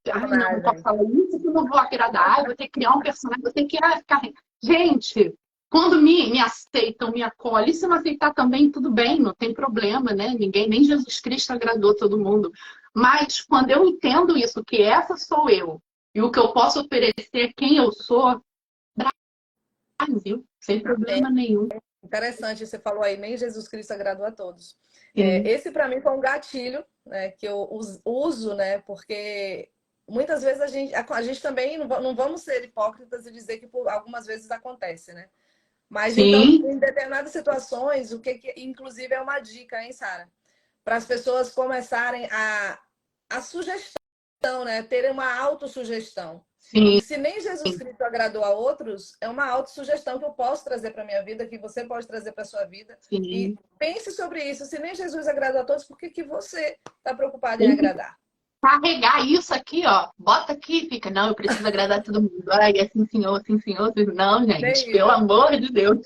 não posso falar isso, que eu não vou agradar, eu vou ter que criar um personagem, vou ter que ficar... Gente, quando me aceitam, me acolhem, e se não aceitar também, tudo bem, não tem problema, né? Ninguém, nem Jesus Cristo agradou todo mundo. Mas quando eu entendo isso, que essa sou eu, e o que eu posso oferecer é quem eu sou, Brasil, sem problema nenhum. Interessante, você falou aí, nem Jesus Cristo agradou a todos. Sim. Esse para mim foi um gatilho, né, que eu uso, né, porque muitas vezes a gente também não vamos ser hipócritas e dizer que algumas vezes acontece, né? Mas então, Sim. em determinadas situações, o que inclusive é uma dica, hein, Sara? Para as pessoas começarem a sugestão, né, terem uma autossugestão. Sim. E se nem Jesus Cristo agradou a outros, é uma autossugestão que eu posso trazer para a minha vida, que você pode trazer para a sua vida. Sim. E pense sobre isso. Se nem Jesus agradou a todos, por que você está preocupado em agradar? Carregar isso aqui, ó. Bota aqui e fica. Não, eu preciso agradar todo mundo. Ai, assim, senhor, assim, senhor. Não, gente, pelo amor de Deus.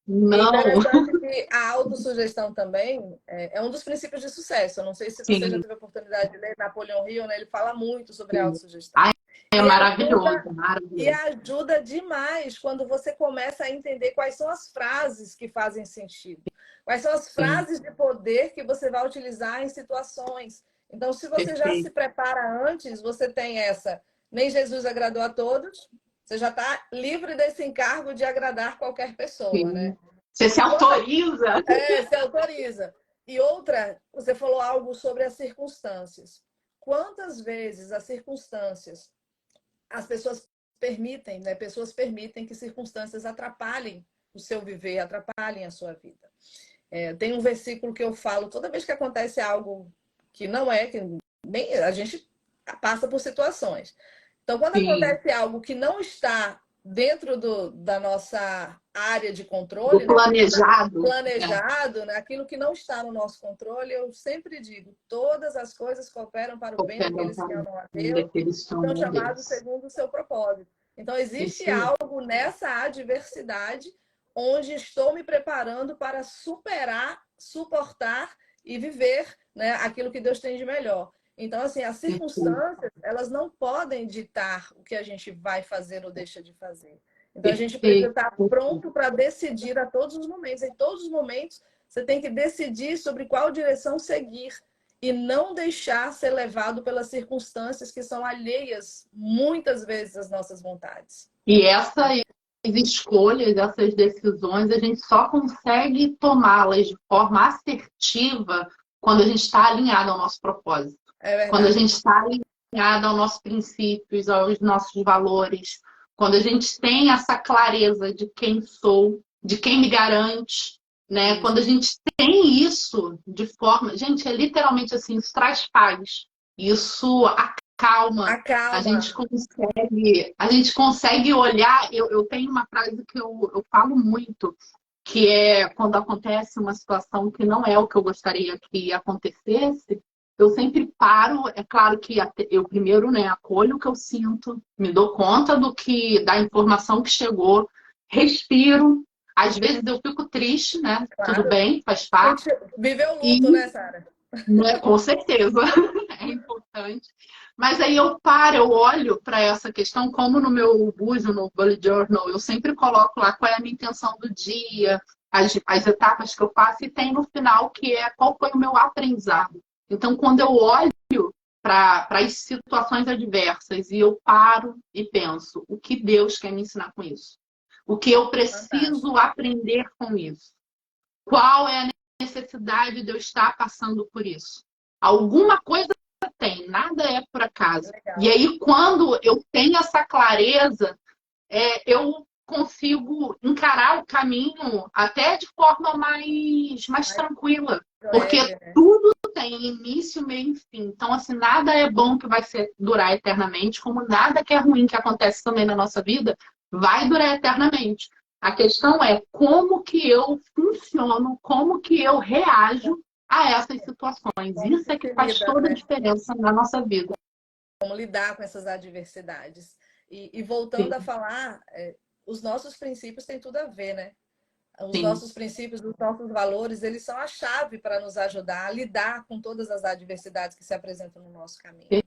Não. É interessante que a autossugestão também é um dos princípios de sucesso. Eu não sei se você já teve a oportunidade de ler Napoleão Hill, né? Ele fala muito sobre a autossugestão. Ai, é maravilhoso, maravilhoso. E ajuda demais quando você começa a entender quais são as frases que fazem sentido. Quais são as frases de poder que você vai utilizar em situações. Então, se você já se prepara antes, você tem essa. Nem Jesus agradou a todos. Você já está livre desse encargo de agradar qualquer pessoa, né? Você se autoriza. Se autoriza. E outra, você falou algo sobre as circunstâncias. Quantas vezes as circunstâncias, as pessoas permitem, né? Pessoas permitem que circunstâncias atrapalhem o seu viver, atrapalhem a sua vida. Tem um versículo que eu falo toda vez que acontece algo que não é, que nem a gente passa por situações. Então, quando acontece algo que não está dentro da nossa área de controle, planejado, né? Aquilo que não está no nosso controle, eu sempre digo, todas as coisas cooperam para o bem daqueles que amam a Deus, são chamados segundo o seu propósito. Então, existe algo nessa adversidade onde estou me preparando para superar, suportar e viver, né, aquilo que Deus tem de melhor. Então, assim, as circunstâncias, elas não podem ditar o que a gente vai fazer ou deixa de fazer. Então, a gente precisa estar pronto para decidir a todos os momentos. Em todos os momentos, você tem que decidir sobre qual direção seguir e não deixar ser levado pelas circunstâncias que são alheias, muitas vezes, às nossas vontades. E essas escolhas, essas decisões, a gente só consegue tomá-las de forma assertiva quando a gente está alinhado ao nosso propósito. Quando a gente está alinhado aos nossos princípios, aos nossos valores, quando a gente tem essa clareza de quem sou, de quem me garante, né? Quando a gente tem isso de forma... Gente, é literalmente assim, isso traz paz. Isso acalma. A gente consegue olhar... Eu tenho uma frase que eu falo muito, que é quando acontece uma situação que não é o que eu gostaria que acontecesse, eu sempre paro. É claro que eu primeiro, né, acolho o que eu sinto, me dou conta da informação que chegou, respiro. Às vezes eu fico triste, né? Tudo Claro. bem, faz A parte. gente viveu o luto, E, né, Sara? né, com certeza, é importante. Mas aí eu paro, eu olho para essa questão, como no meu Bujo, no Bullet Journal, eu sempre coloco lá qual é a minha intenção do dia, as etapas que eu faço, e tem no final que é qual foi o meu aprendizado. Então, quando eu olho para as situações adversas e eu paro e penso, o que Deus quer me ensinar com isso? O que eu preciso Fantástico. aprender com isso? Qual é a necessidade de eu estar passando por isso? Alguma coisa tem, nada é por acaso. E Legal. aí, quando eu tenho essa clareza, eu consigo encarar o caminho até de forma mais Mais tranquila. Porque leve, né? tudo tem início, meio e fim. Então, assim, nada é bom que vai durar eternamente, como nada que é ruim que acontece também na nossa vida vai durar eternamente. A questão é como que eu funciono, como que eu reajo a essas situações. Como Isso que é que se faz lida, toda a né? diferença na nossa vida. Como lidar com essas adversidades. E voltando Sim, a falar, os nossos princípios têm tudo a ver, né? Os sim, nossos princípios, os nossos valores, eles são a chave para nos ajudar a lidar com todas as adversidades que se apresentam no nosso caminho.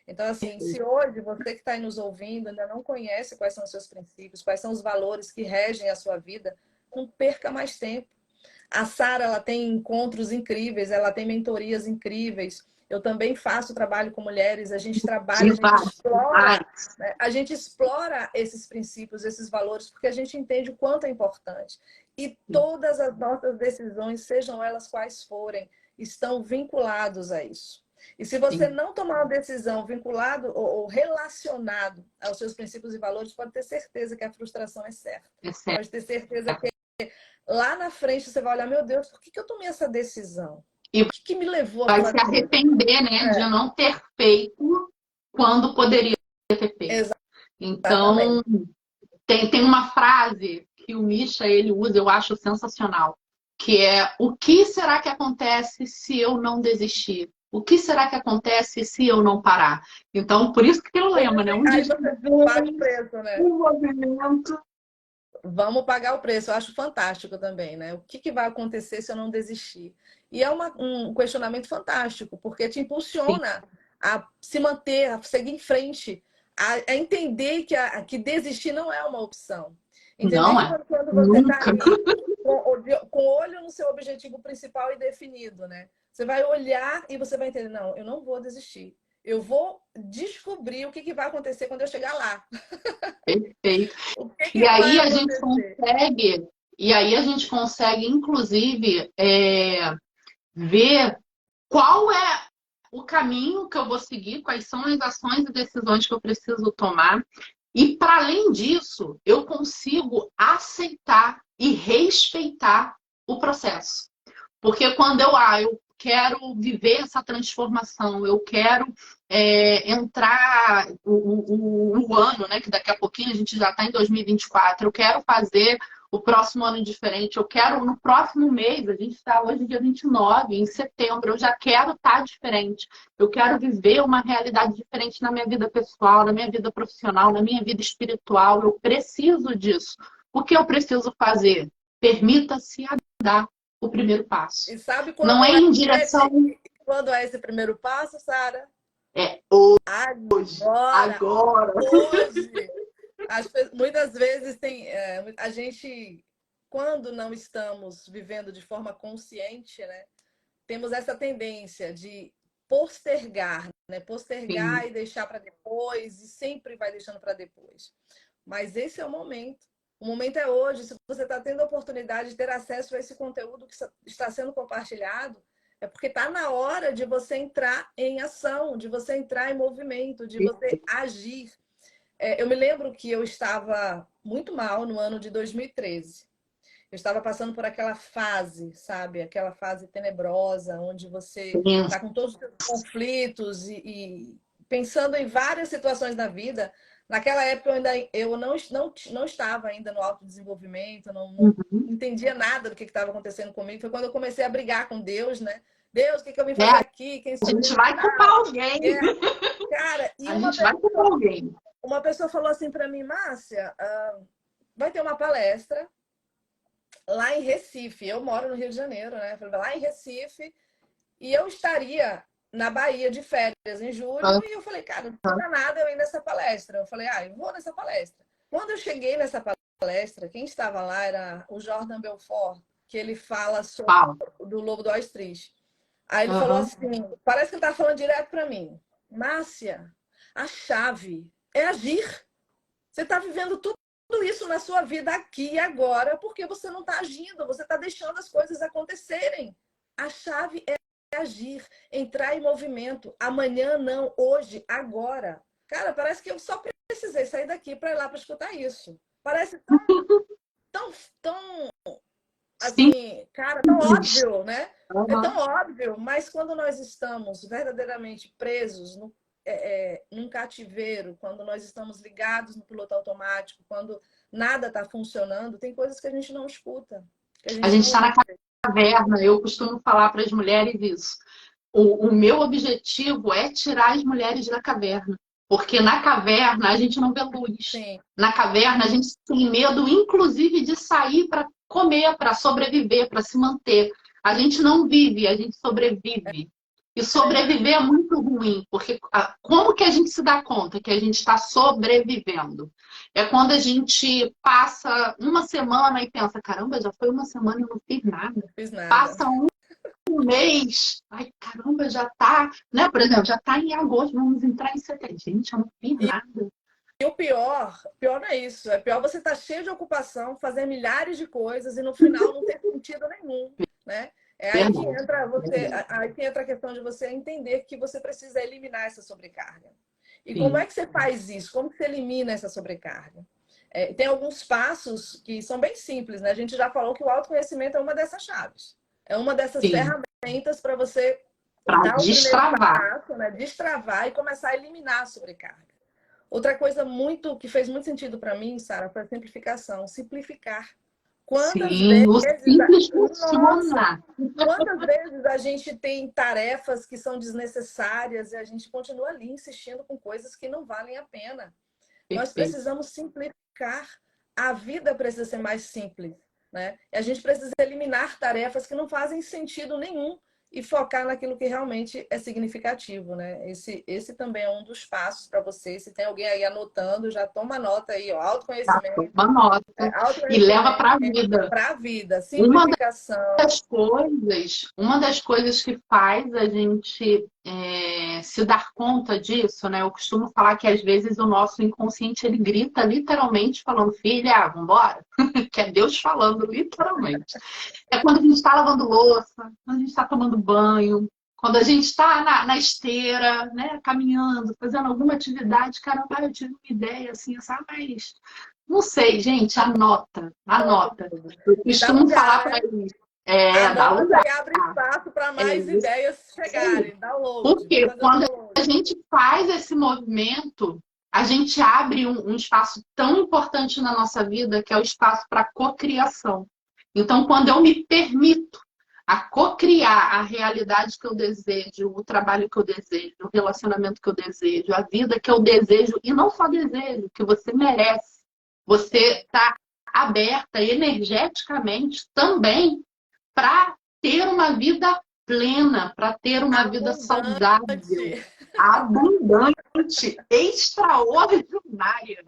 Então, assim, se hoje você que está aí nos ouvindo ainda não conhece quais são os seus princípios, quais são os valores que regem a sua vida, não perca mais tempo. A Sara, ela tem encontros incríveis, ela tem mentorias incríveis. Eu também faço trabalho com mulheres, a gente trabalha, demais, demais. né? A gente explora esses princípios, esses valores, porque a gente entende o quanto é importante. E todas as nossas decisões, sejam elas quais forem, estão vinculados a isso. E se você Sim, não tomar uma decisão vinculado ou relacionado aos seus princípios e valores, pode ter certeza que a frustração é certa. é certo. Pode ter certeza que lá na frente você vai olhar, meu Deus, por que eu tomei essa decisão? E O que me levou a vai se fazer? arrepender, né, de não ter feito quando poderia ter feito. Então, Exatamente. tem uma frase que o Misha ele usa, eu acho sensacional, que é: o que será que acontece se eu não desistir? O que será que acontece se eu não parar? Então, por isso que tem o lema, né? Um dia Aí de você paga o vez, preço, né? um movimento. Vamos pagar o preço. Eu acho fantástico também, né? O que vai acontecer se eu não desistir? E é um questionamento fantástico, porque te Sim, impulsiona a se manter, a seguir em frente, a entender que desistir não é uma opção. Entender não que é. quando você está Nunca. ali com o olho no seu objetivo principal e definido, né? Você vai olhar e você vai entender, não, eu não vou desistir. Eu vou descobrir o que vai acontecer quando eu chegar lá. Perfeito. O que E vai aí a gente acontecer? consegue, inclusive, ver qual é o caminho que eu vou seguir, quais são as ações e decisões que eu preciso tomar. E, para além disso, eu consigo aceitar e respeitar o processo. Porque quando eu quero viver essa transformação, eu quero entrar o ano, né? Que daqui a pouquinho a gente já está em 2024, eu quero fazer o próximo ano diferente, eu quero no próximo mês, a gente está hoje dia 29, em setembro, eu já quero estar diferente. Eu quero viver uma realidade diferente na minha vida pessoal, na minha vida profissional, na minha vida espiritual. Eu preciso disso. O que eu preciso fazer? Permita-se dar o primeiro passo. E sabe Não quando é em direção. quando é esse primeiro passo, Sara? É Agora, agora. hoje. Muitas vezes a gente, quando não estamos vivendo de forma consciente, né, temos essa tendência de postergar, né, postergar Sim, e deixar para depois, e sempre vai deixando para depois. Mas esse é o momento. O momento é hoje. Se você está tendo a oportunidade de ter acesso a esse conteúdo que está sendo compartilhado, é porque está na hora de você entrar em ação, de você entrar em movimento, de você agir. Eu me lembro que eu estava muito mal no ano de 2013. Eu estava passando por aquela fase, sabe? Aquela fase tenebrosa, onde você sim, está com todos os seus conflitos e pensando em várias situações da vida. Naquela época eu não estava ainda no autodesenvolvimento, não entendia nada do que estava acontecendo comigo. Foi quando eu comecei a brigar com Deus, né? Deus, o que eu vim É, fazer aqui? Quem a sou gente eu? vai culpar alguém. Cara, e A gente vai culpar alguém. uma pessoa falou assim para mim, Márcia, vai ter uma palestra lá em Recife. Eu moro no Rio de Janeiro, né? Falei, lá em Recife. E eu estaria na Bahia de férias em julho. E eu falei, cara, não custa nada eu ir nessa palestra. Eu falei, eu vou nessa palestra. Quando eu cheguei nessa palestra, quem estava lá era o Jordan Belfort, que ele fala sobre do Lobo do Wall Street. Aí ele falou assim, parece que ele estava falando direto para mim. Márcia, a chave é agir. Você está vivendo tudo isso na sua vida aqui e agora porque você não está agindo, você está deixando as coisas acontecerem. A chave é agir, entrar em movimento. Amanhã não, hoje, agora. Cara, parece que eu só precisei sair daqui para ir lá para escutar isso. Parece tão assim, cara, tão óbvio, né? É tão óbvio, mas quando nós estamos verdadeiramente presos num cativeiro, quando nós estamos ligados no piloto automático, quando nada está funcionando, tem coisas que a gente não escuta. A gente está na caverna, eu costumo falar para as mulheres isso. O meu objetivo é tirar as mulheres da caverna. Porque na caverna a gente não vê luz. Sim. Na caverna a gente tem medo, inclusive, de sair para comer, para sobreviver, para se manter. A gente não vive, a gente sobrevive. E sobreviver é muito ruim, porque como que a gente se dá conta que a gente está sobrevivendo? É quando a gente passa uma semana e pensa, caramba, já foi uma semana e eu não fiz nada. Não fiz nada. Passa um mês, ai caramba, já tá, né? Por exemplo, já tá em agosto, vamos entrar em setembro. Gente, eu não fiz nada. E o pior não é isso. É pior você estar cheio de ocupação, fazer milhares de coisas e no final não ter sentido nenhum, né? É aí que entra a questão de você entender que você precisa eliminar essa sobrecarga. E como é que você faz isso? Como que você elimina essa sobrecarga? Tem alguns passos que são bem simples, né? A gente já falou que o autoconhecimento é uma dessas chaves. É uma dessas ferramentas para você dar o primeiro passo, né? Destravar e começar a eliminar a sobrecarga. Outra coisa que fez muito sentido para mim, Sara, foi a simplificação. Simplificar. Quantas vezes a gente tem tarefas que são desnecessárias e a gente continua ali insistindo com coisas que não valem a pena. Nós precisamos simplificar. A vida precisa ser mais simples, né? E a gente precisa eliminar tarefas que não fazem sentido nenhum e focar naquilo que realmente é significativo, né? Esse também é um dos passos para você. Se tem alguém aí anotando, já toma nota aí, ó, autoconhecimento. Toma nota. E leva para a vida. Para a vida, simplificação. Uma das coisas que faz a gente se dar conta disso, né? Eu costumo falar que às vezes o nosso inconsciente ele grita literalmente falando, filha, vambora. Que é Deus falando literalmente. É quando a gente está lavando louça, quando a gente está tomando banho, quando a gente está na esteira, né, caminhando, fazendo alguma atividade, caramba, eu tive uma ideia assim, sabe? Mas não sei, gente, anota. Eu costumo falar para eles. Anota e abre espaço para mais ideias chegarem. Download. Porque quando a gente faz esse movimento, a gente abre um espaço tão importante na nossa vida, que é o espaço para cocriação. Então, quando eu me permito a cocriar a realidade que eu desejo, o trabalho que eu desejo, o relacionamento que eu desejo, a vida que eu desejo, e não só desejo, que você merece. Você está aberta energeticamente também para ter uma vida plena, para ter uma vida saudável, abundante, extraordinária.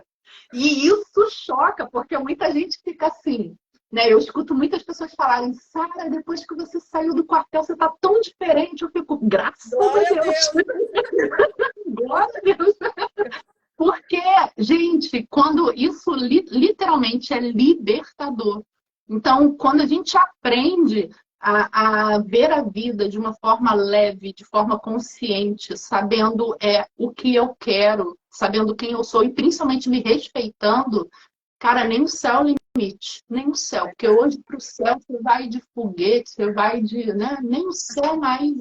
E isso choca, porque muita gente fica assim, né? Eu escuto muitas pessoas falarem, Sara, depois que você saiu do quartel, você está tão diferente. Eu fico, graças a Deus. Glória a Deus. Porque, gente, quando isso literalmente é libertador. Então, quando a gente aprende a ver a vida de uma forma leve, de forma consciente, sabendo o que eu quero, sabendo quem eu sou e principalmente me respeitando, cara, nem o céu é o limite, nem o céu. Porque hoje para o céu você vai de foguete, você vai de... né? Nem o céu mais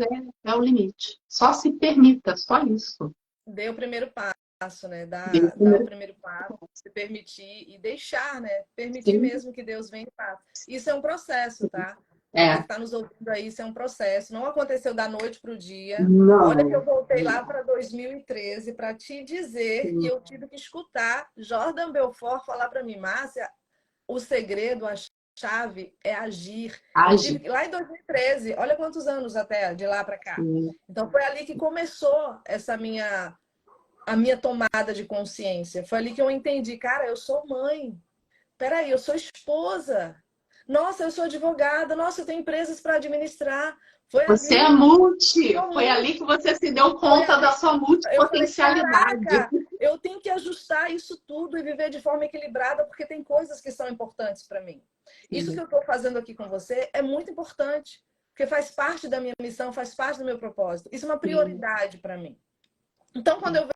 é o limite. Só se permita, só isso. Dê o primeiro passo, né? Dar o primeiro passo, se permitir e deixar, né? Permitir mesmo que Deus venha e faça. Isso é um processo, tá? Você que É. está nos ouvindo aí, isso é um processo. Não aconteceu da noite para o dia. Olha que eu Não. voltei lá para 2013 para te dizer que Sim. eu tive que escutar Jordan Belfort falar para mim, Márcia, o segredo, a chave é agir. Eu tive Age. que, lá em 2013, olha quantos anos até de lá para cá. Sim. Então foi ali que começou a minha tomada de consciência. Foi ali que eu entendi, cara, eu sou mãe. Peraí, eu sou esposa. Nossa, eu sou advogada. Nossa, eu tenho empresas para administrar. Foi Você é ali, multi. eu Foi multi, ali que você se deu foi conta da ali. sua Eu falei, multipotencialidade. caraca, eu tenho que ajustar isso tudo e viver de forma equilibrada, porque tem coisas que são importantes para mim. Isso que Sim. eu estou fazendo aqui com você é muito importante, porque faz parte da minha missão, faz parte do meu propósito. Isso é uma Sim. prioridade para mim. Então, quando Sim. eu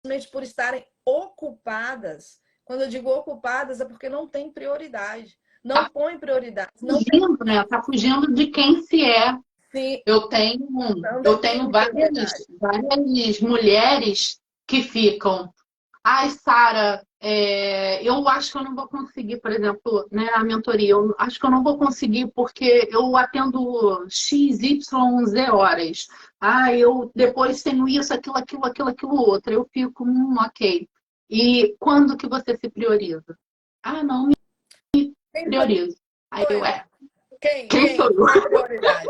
vejo por estarem ocupadas, quando eu digo ocupadas, é porque não tem prioridade. Não Tá põe prioridade. Não tem fugindo, né? Tá fugindo de quem se é. sim, Eu tenho, não eu tenho define prioridade. várias mulheres que ficam. Ai, Sara, eu acho que eu não vou conseguir, por exemplo, né, a mentoria. Eu acho que eu não vou conseguir porque eu atendo X, Y, Z horas. Ah, eu depois tenho isso, aquilo, outro. Eu fico, ok. E quando que você se prioriza? Ah, não me Quem priorizo. Aí sou eu, eu? Quem? quem sou Quem? eu? A prioridade.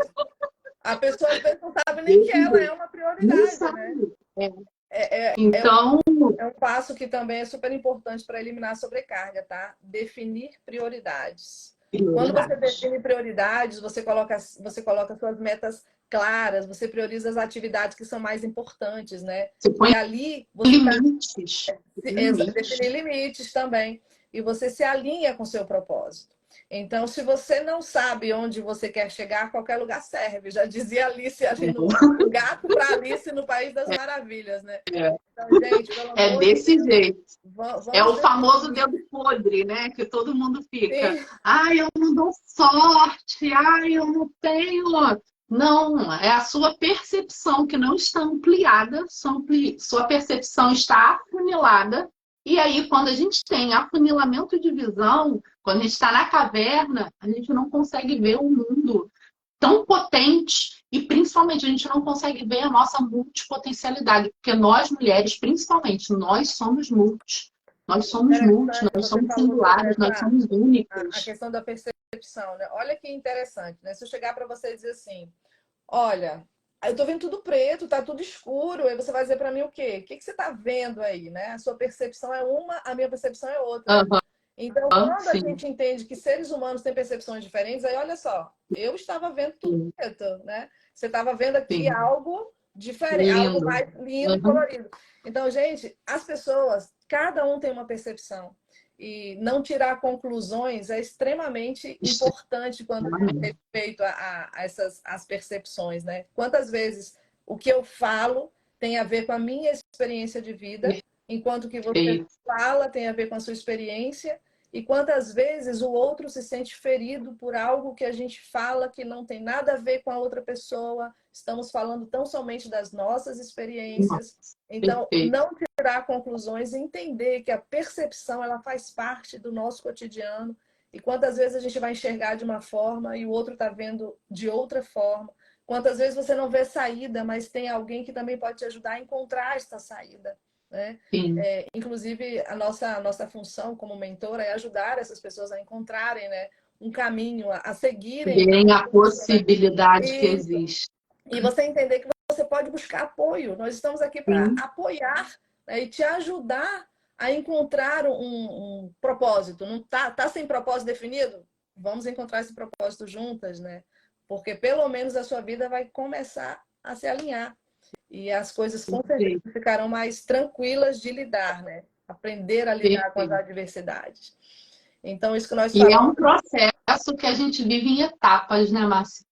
A pessoa às vezes não sabe nem que Desse ela é jeito. uma Não prioridade, né? sabe. É. É Então, um passo que também é super importante para eliminar a sobrecarga, tá? Definir prioridades. Quando você prioridades. define prioridades, você coloca suas metas claras, você prioriza as atividades que são mais importantes, né? Você E põe ali você está limites. Limites. definir limites também. E você se alinha com o seu propósito. Então, se você não sabe onde você quer chegar, qualquer lugar serve. Já dizia Alice ali no um gato para Alice no País das Maravilhas, né? É, Então, gente, pelo é amor de desse Deus, jeito. É vamos o famoso definir. dedo podre, né? Que todo mundo fica. Sim, Ai, eu não dou sorte. Ai, eu não tenho. Não, é a sua percepção que não está ampliada, sua percepção está afunilada. E aí, quando a gente tem afunilamento de visão, quando a gente está na caverna, a gente não consegue ver o mundo tão potente e principalmente a gente não consegue ver a nossa multipotencialidade, porque nós mulheres, principalmente, interessante nós você somos falou sobre singulares, nós somos a únicas. questão da percepção, né? Olha que interessante, né? Se eu chegar para você e dizer assim, olha, eu tô vendo tudo preto, tá tudo escuro, aí você vai dizer para mim o quê? O que que você tá vendo aí, né? A sua percepção é uma, a minha percepção é outra. Então, Aham, quando a sim, gente entende que seres humanos têm percepções diferentes, aí olha só, eu estava vendo tudo sim, preto, né? Você estava vendo aqui sim. algo diferente, algo Lindo. mais lindo e Uhum. colorido. Então, gente, as pessoas, cada um tem uma percepção. E não tirar conclusões é extremamente importante quando diz Extremamente. respeito a essas as percepções, né? Quantas vezes o que eu falo tem a ver com a minha experiência de vida, enquanto que você Perfeito. fala tem a ver com a sua experiência, e quantas vezes o outro se sente ferido por algo que a gente fala que não tem nada a ver com a outra pessoa, estamos falando tão somente das nossas experiências. Nossa, Então, perfeito. não tirar conclusões e entender que a percepção ela faz parte do nosso cotidiano, e quantas vezes a gente vai enxergar de uma forma e o outro está vendo de outra forma. Quantas vezes você não vê saída, mas tem alguém que também pode te ajudar a encontrar essa saída, né? Sim. Inclusive, a nossa função como mentora é ajudar essas pessoas a encontrarem, né, um caminho, a seguirem a Verem a busca, né? possibilidade que Isso. existe. E você entender que você pode buscar apoio. Nós estamos aqui para Sim, apoiar, né, e te ajudar a encontrar um propósito. Não tá sem propósito definido? Vamos encontrar esse propósito juntas, né? Porque pelo menos a sua vida vai começar a se alinhar. E as coisas com certeza perfeito, ficarão mais tranquilas de lidar, né? Aprender a lidar com as perfeito. adversidades. Então, isso que nós E é falamos. um processo que a gente vive em etapas, né, Márcia?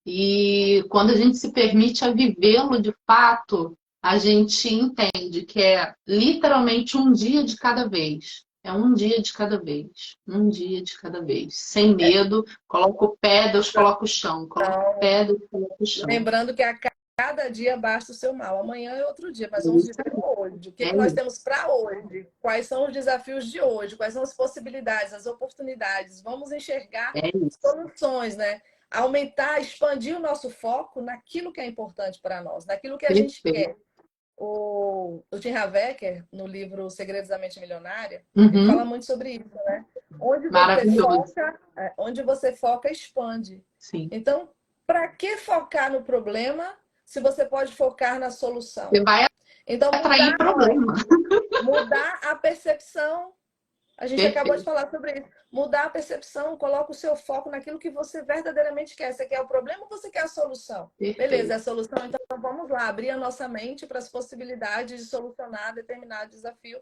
E quando a gente se permite a vivê-lo de fato, a gente entende que é literalmente um dia de cada vez. É um dia de cada vez. Um dia de cada vez. Sem medo, coloca o pé, Deus coloca o chão. Coloca o Então, pé, Deus coloca o chão. lembrando que a cada dia basta o seu mal. Amanhã é outro dia, mas vamos viver o hoje. O que nós temos para hoje? Quais são os desafios de hoje? Quais são as possibilidades, as oportunidades? Vamos enxergar soluções, né? Aumentar, expandir o nosso foco naquilo que é importante para nós, naquilo que a gente quer. O Tim Havecker, no livro Segredos da Mente Milionária, ele fala muito sobre isso, né? Onde você foca, expande. Sim. Então, para que focar no problema se você pode focar na solução? Você vai atrair problema. Mudar a percepção. A gente acabou de falar sobre isso. Mudar a percepção, coloca o seu foco naquilo que você verdadeiramente quer. Você quer o problema ou você quer a solução? Beleza, é a solução. Então vamos lá, abrir a nossa mente para as possibilidades de solucionar determinado desafio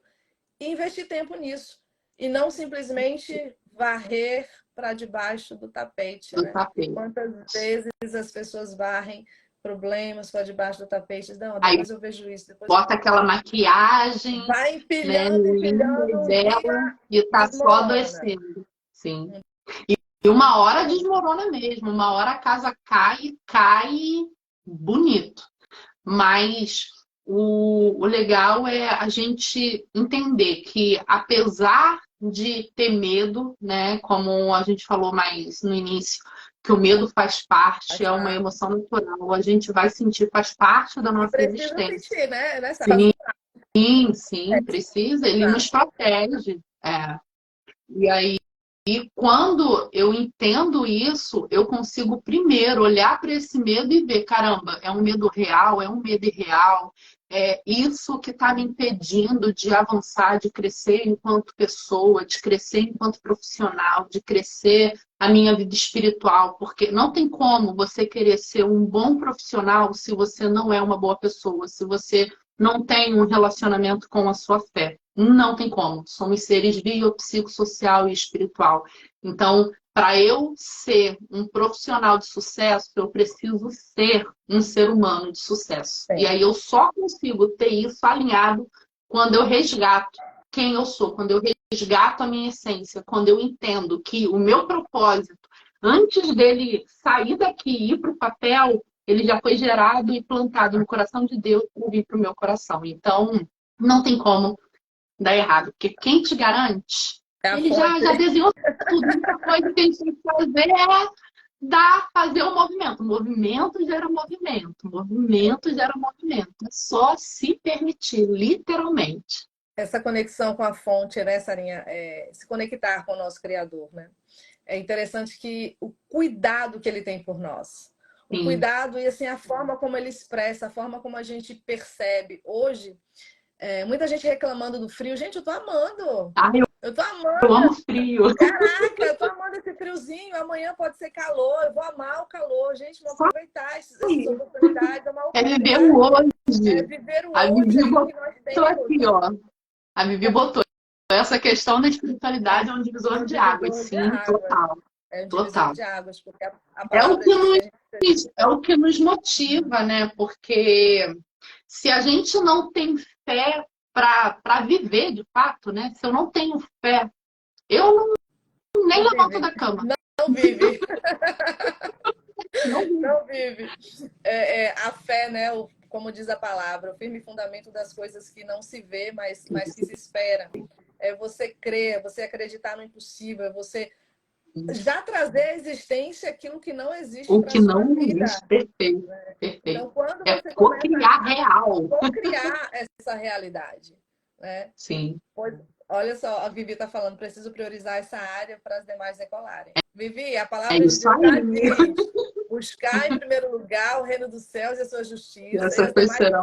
e investir tempo nisso. E não simplesmente varrer para debaixo do tapete. Né? Quantas vezes as pessoas varrem problemas para debaixo do tapete? Não, depois eu vejo isso. Depois bota aquela maquiagem, vai empilhando, empilhando dela, e tá só adoecendo. Sim. E uma hora desmorona mesmo, uma hora a casa cai bonito. Mas o legal é a gente entender que, apesar de ter medo, né, como a gente falou mais no início, que o medo faz parte, é uma emoção natural, a gente vai sentir, faz parte da nossa existência. Sentir, né? Sim, precisa, ele nos protege. E aí, quando eu entendo isso, eu consigo primeiro olhar para esse medo e ver, caramba, é um medo real, é um medo irreal, é isso que está me impedindo de avançar, de crescer enquanto pessoa, de crescer enquanto profissional, de crescer a minha vida espiritual, porque não tem como você querer ser um bom profissional se você não é uma boa pessoa, se você não tem um relacionamento com a sua fé. Não tem como. Somos seres biopsicossocial e espiritual. Então, para eu ser um profissional de sucesso, eu preciso ser um ser humano de sucesso. E aí eu só consigo ter isso alinhado quando eu resgato quem eu sou, quando eu resgato a minha essência, quando eu entendo que o meu propósito, antes dele sair daqui e ir para o papel, ele já foi gerado e plantado no coração de Deus para vir para o meu coração. Então, não tem como dar errado, porque quem te garante, ele já desenhou tudo. A coisa que a gente tem que fazer é fazer o movimento. Movimento gera movimento. Movimento gera movimento. É só se permitir, literalmente. Essa conexão com a fonte, né, Sarinha? Se conectar com o nosso Criador, né? É interessante que o cuidado que ele tem por nós. O cuidado e assim, a forma como ele expressa, a forma como a gente percebe. Hoje, muita gente reclamando do frio. Gente, eu tô amando. Eu tô amando. Eu amo frio. Caraca, eu tô amando esse friozinho. Amanhã pode ser calor. Eu vou amar o calor. Gente, vamos aproveitar essas oportunidades. É viver o hoje. É viver o hoje que nós temos. Aqui, ó. A Vivi botou. Essa questão da espiritualidade é um divisor de águas. Sim, total. É um divisor de águas. Porque é o que nos motiva, né? Porque se a gente não tem fé para viver de fato, né? Se eu não tenho fé, eu nem levanto da cama. Não vive. Não vive. A fé, né? Como diz a palavra, o firme fundamento das coisas que não se vê, mas que se espera. É você crer, você acreditar no impossível, é você já trazer à existência aquilo que não existe. O que não existe, perfeito. Então, quando você co-criar real. Co-criar essa realidade. Né? Sim. Pois, olha só, a Vivi está falando, preciso priorizar essa área para as demais decolarem. Vivi, a palavra de Deus diz, buscar em primeiro lugar o reino dos céus e a sua justiça, e as demais coisas serão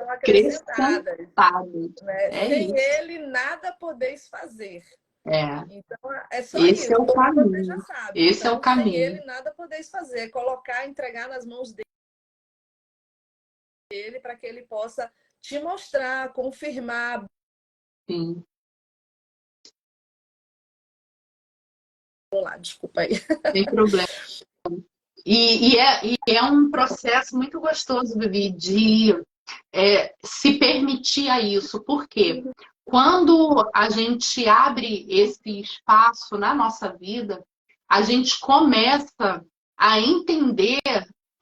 acrescentadas. Né? Sem ele, nada podeis fazer. Então, é só esse isso. É o caminho. Você já sabe. Esse então, é o caminho. Sem ele, nada podeis fazer. Colocar, entregar nas mãos dele para que ele possa te mostrar, confirmar. Sim. Vou lá, desculpa aí. Sem problema. E é um processo muito gostoso, Vivi, de se permitir a isso. Por quê? Quando a gente abre esse espaço na nossa vida, a gente começa a entender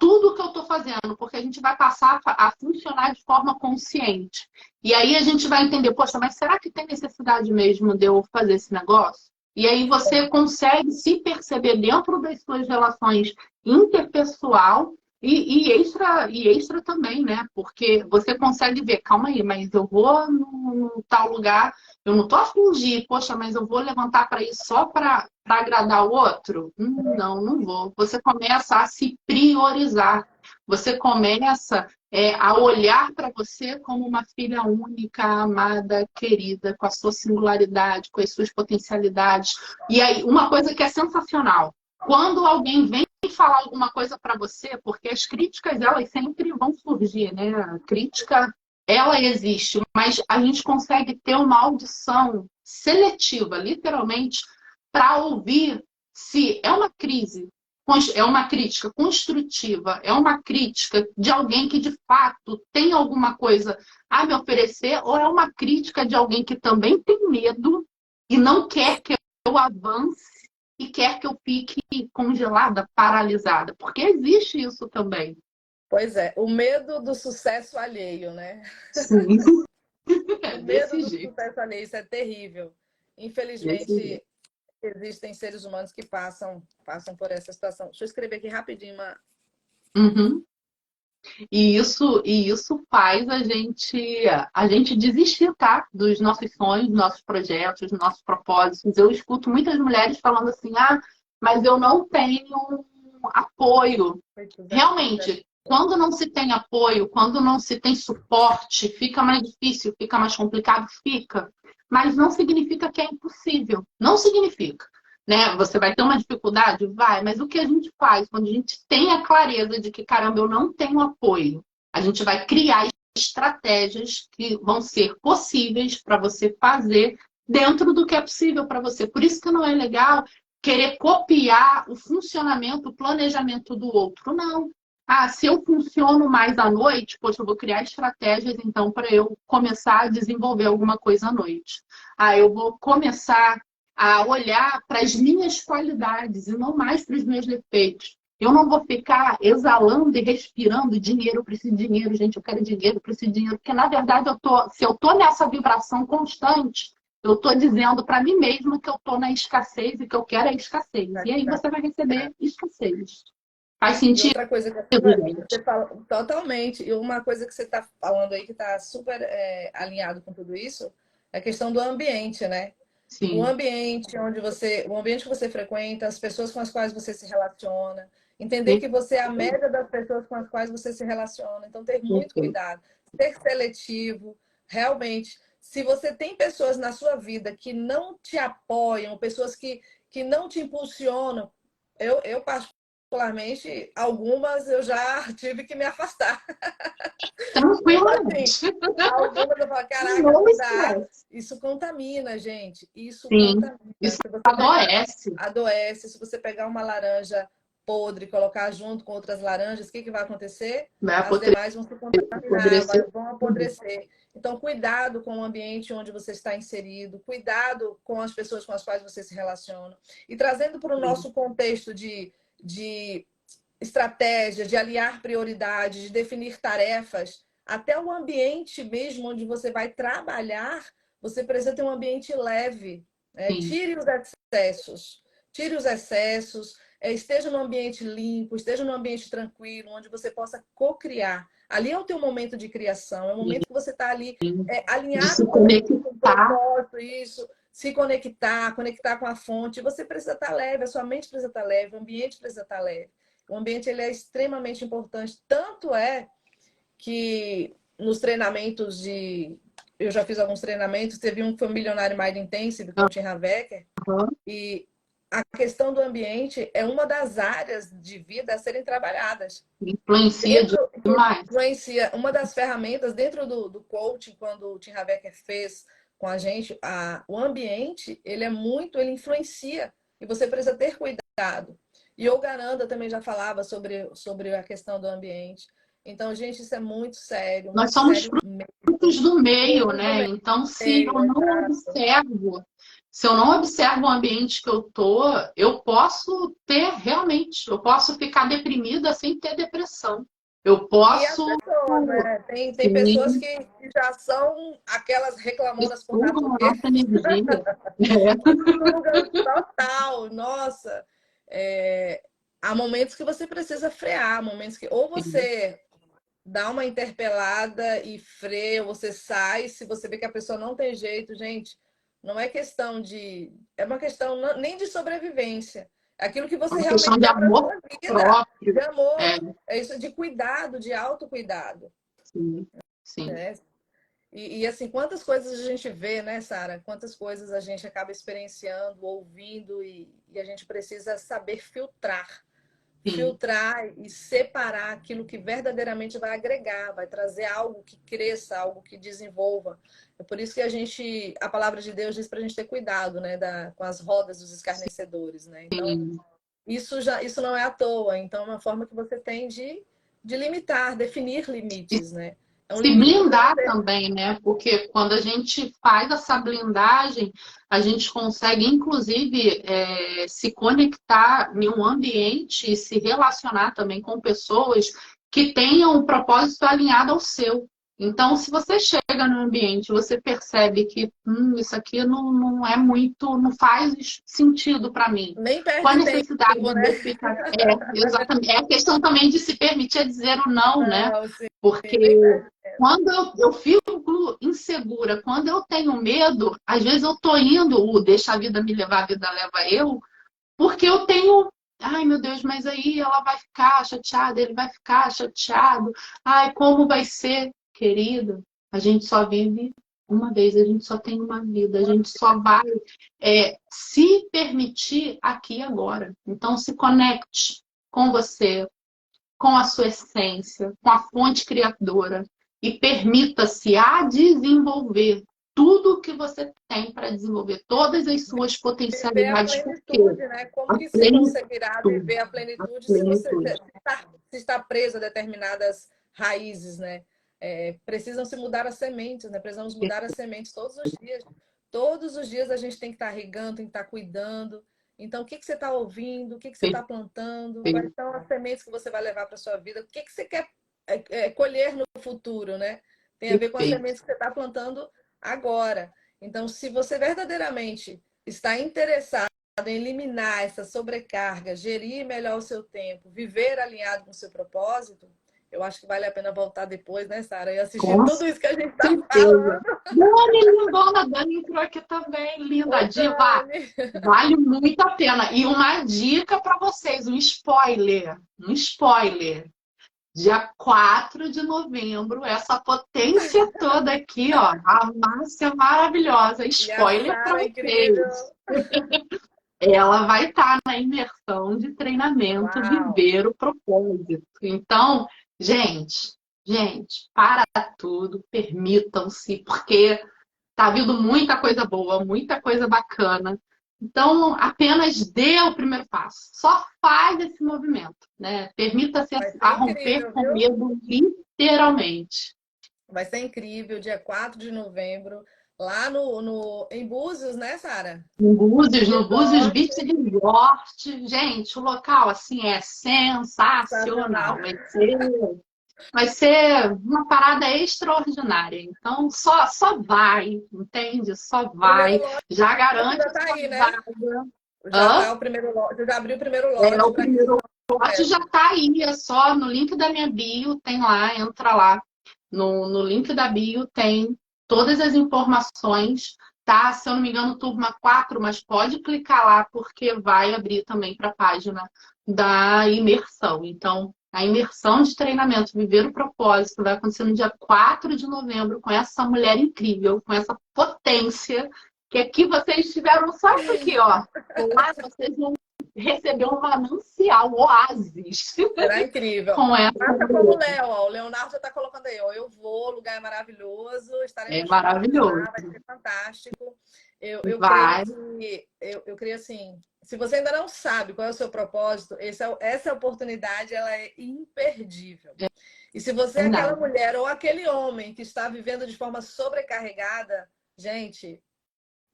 tudo que eu estou fazendo, porque a gente vai passar a funcionar de forma consciente. E aí a gente vai entender, poxa, mas será que tem necessidade mesmo de eu fazer esse negócio? E aí você consegue se perceber dentro das suas relações interpessoal e extra também, né? Porque você consegue ver, calma aí, mas eu vou num tal lugar, eu não tô a fingir, poxa, mas eu vou levantar para ir só para agradar o outro? Não, não vou. Você começa a se priorizar. Você começa a olhar para você como uma filha única, amada, querida, com a sua singularidade, com as suas potencialidades. E aí, uma coisa que é sensacional, quando alguém vem falar alguma coisa para você, porque as críticas, elas sempre vão surgir, né? A crítica, ela existe, mas a gente consegue ter uma audição seletiva, literalmente, para ouvir se é uma crise, é uma crítica construtiva, é uma crítica de alguém que de fato tem alguma coisa a me oferecer, ou é uma crítica de alguém que também tem medo e não quer que eu avance e quer que eu fique congelada, paralisada, porque existe isso também. Pois é, o medo do sucesso alheio, né? Sim, O é medo desse do jeito. sucesso alheio, isso é terrível. Desse jeito. Infelizmente, existem seres humanos que passam por essa situação. Deixa eu escrever aqui rapidinho uma. Uhum. E isso faz a gente desistir, tá? Dos nossos sonhos, dos nossos projetos, dos nossos propósitos. Eu escuto muitas mulheres falando assim, mas eu não tenho apoio. Realmente, quando não se tem apoio, quando não se tem suporte, fica mais difícil, fica mais complicado, fica. Mas não significa que é impossível. Não significa. Né? Você vai ter uma dificuldade? Vai, mas o que a gente faz quando a gente tem a clareza de que, caramba, eu não tenho apoio? A gente vai criar estratégias que vão ser possíveis para você fazer dentro do que é possível para você. Por isso que não é legal querer copiar o funcionamento, o planejamento do outro. Não. Se eu funciono mais à noite, poxa, eu vou criar estratégias, então, para eu começar a desenvolver alguma coisa à noite. Eu vou começar a olhar para as minhas qualidades e não mais para os meus defeitos. Eu não vou ficar exalando e respirando dinheiro, preciso de dinheiro, gente, eu quero dinheiro, preciso de dinheiro, porque na verdade se eu estou nessa vibração constante, eu estou dizendo para mim mesma que eu estou na escassez e que eu quero a escassez. E aí você vai receber escassez. Faz E sentido, outra coisa que gente? você fala totalmente, e uma coisa que você está falando aí que está super alinhado com tudo isso, é a questão do ambiente, né? O Sim. ambiente o ambiente que você frequenta, as pessoas com as quais você se relaciona, entender que você é a média das pessoas com as quais você se relaciona. Então, ter muito cuidado, ser seletivo, realmente. Se você tem pessoas na sua vida que não te apoiam, pessoas que não te impulsionam, eu particularmente, algumas eu já tive que me afastar. Assim, Tranquilamente. algumas eu falo, caraca, Não cuidado. estresse. Isso contamina, gente. Isso Sim. contamina. Isso Se você pegar, adoece. adoece. Se você pegar uma laranja podre e colocar junto com outras laranjas, o que, que vai acontecer? Vai As demais vão se contaminar, apodrecer. vão apodrecer. Então, cuidado com o ambiente onde você está inserido, cuidado com as pessoas com as quais você se relaciona. E trazendo para o nosso contexto de estratégia, de aliar prioridades, de definir tarefas, até o ambiente mesmo onde você vai trabalhar, você precisa ter um ambiente leve. Sim. Tire os excessos. Tire os excessos, esteja num ambiente limpo, esteja num ambiente tranquilo, onde você possa co-criar. Ali é o teu momento de criação, é o momento que você está ali De se alinhado com o conectar. propósito, isso, se conectar, conectar com a fonte. Você precisa estar leve, a sua mente precisa estar leve, o ambiente precisa estar leve. O ambiente ele é extremamente importante, tanto é que nos treinamentos de... Eu já fiz alguns treinamentos, teve um que foi o Milionário Mind Intensive, com o Tim Havecker, e a questão do ambiente é uma das áreas de vida a serem trabalhadas. Influencia demais. Influencia, uma das ferramentas dentro do coaching, quando o Tim Havecker fez com a gente, o ambiente, ele influencia, e você precisa ter cuidado. E Yogananda também já falava sobre a questão do ambiente. Então, gente, isso é Nós muito somos sério mesmo. frutos do meio, Muito né? mesmo. Então, se eu não observo o ambiente que eu tô, eu posso ter realmente, eu posso ficar deprimida sem ter depressão. Eu E as posso, pessoas, né? Tem pessoas sim, que já são aquelas que reclamonas por sugam a natureza, nossa energia. suga total. Nossa, há momentos que você precisa frear, momentos que ou você dá uma interpelada e freia, você sai, se você vê que a pessoa não tem jeito, gente, não é questão de. É uma questão nem de sobrevivência. É aquilo que É você uma questão realmente de quer para a amor sua vida. De próprio. É, amor. É isso de cuidado, de autocuidado. sim, sim. Né? Assim, quantas coisas a gente vê, né, Sara? Quantas coisas a gente acaba experienciando, ouvindo, e a gente precisa saber filtrar. Sim. Filtrar e separar aquilo que verdadeiramente vai agregar, vai trazer algo que cresça, algo que desenvolva. É por isso que a palavra de Deus diz para a gente ter cuidado, né, com as rodas dos escarnecedores, né? Então, Sim. isso não é à toa. Então, é uma forma que você tem de limitar, definir E limites, né? É um se limite que blindar você também, né? Porque quando a gente faz essa blindagem, a gente consegue, inclusive, se conectar em um ambiente e se relacionar também com pessoas que tenham um propósito alinhado ao seu. Então, se você chega no ambiente, você percebe que isso aqui não é muito, não faz sentido para mim. nem Com a perde necessidade tempo, de né? eu ficar. Exatamente. É a questão também de se permitir dizer o não, né? Não, sim, Porque nem perde. quando eu fico insegura, quando eu tenho medo, às vezes eu tô indo, deixa a vida me levar, a vida leva eu, porque eu tenho, ai meu Deus, mas aí ela vai ficar chateada, ele vai ficar chateado, ai, como vai ser, querida? A gente só vive uma vez, a gente só tem uma vida, a gente só vai se permitir aqui e agora. Então se conecte com você, com a sua essência, com a fonte criadora e permita-se a desenvolver tudo o que você tem para desenvolver, todas as suas Viver a potencialidades, porque plenitude, né? Como a que se conseguirá plenitude, viver a a plenitude se você plenitude. se está preso a determinadas raízes, né? Precisam se mudar as sementes, né? Precisamos mudar as sementes todos os dias. Todos os dias a gente tem que estar regando, tem que estar cuidando. Então, o que você está ouvindo? O que você está plantando? Quais são as sementes que você vai levar para a sua vida? O que você quer colher no futuro, né? Tem a ver com as Perfeito. sementes que você está plantando agora. Então, se você verdadeiramente está interessado em eliminar essa sobrecarga, gerir melhor o seu tempo, viver alinhado com o seu propósito, eu acho que vale a pena voltar depois, né, Sara, e assistir Com tudo isso que a gente está certeza. falando. Dani, lindona, Dani entrou aqui também, linda Oi, diva. Dani. Vale muito a pena. E uma dica para vocês, um spoiler. Um spoiler. Dia 4 de novembro, essa potência toda aqui, ó, a Márcia maravilhosa. E a Spoiler para Sara, vocês. incrível. Ela vai estar na imersão de treinamento Uau. Viver o Propósito. Então, gente, para tudo, permitam-se, porque tá vindo muita coisa boa, muita coisa bacana. Então, apenas dê o primeiro passo. Só faz esse movimento, né? Permita-se Vai ser a romper incrível, com viu? medo, literalmente. Vai ser incrível, dia 4 de novembro, lá em Búzios, né, Sara? No Búzios Resort Beach Resort. Gente, o local, assim, é sensacional. sensacional. Vai ser uma parada extraordinária. Então, só vai, entende? Só Primeiro vai. lote Já garante já a está sua aí, né? vaga. Já Hã? tá o primeiro lote, já abriu o primeiro É, lote o para primeiro aquisição lote já completo. está aí, é só no link da minha bio, tem lá, entra lá. No link da bio tem todas as informações, tá? Se eu não me engano, turma 4, mas pode clicar lá porque vai abrir também para a página da imersão. Então, a imersão de treinamento Viver o Propósito vai acontecer no dia 4 de novembro com essa mulher incrível, com essa potência, que aqui vocês tiveram só isso aqui, ó. Lá vocês vão receber um manancial, um oásis, Será incrível. com essa Faça como o mulher. Léo, ó. O Leonardo já está colocando aí, ó. Eu vou, o lugar é maravilhoso, É estaremos juntos maravilhoso. lá, vai ser fantástico. Vai. Eu creio assim, se você ainda não sabe qual é o seu propósito, essa oportunidade ela é imperdível. E se você é aquela mulher ou aquele homem que está vivendo de forma sobrecarregada, gente,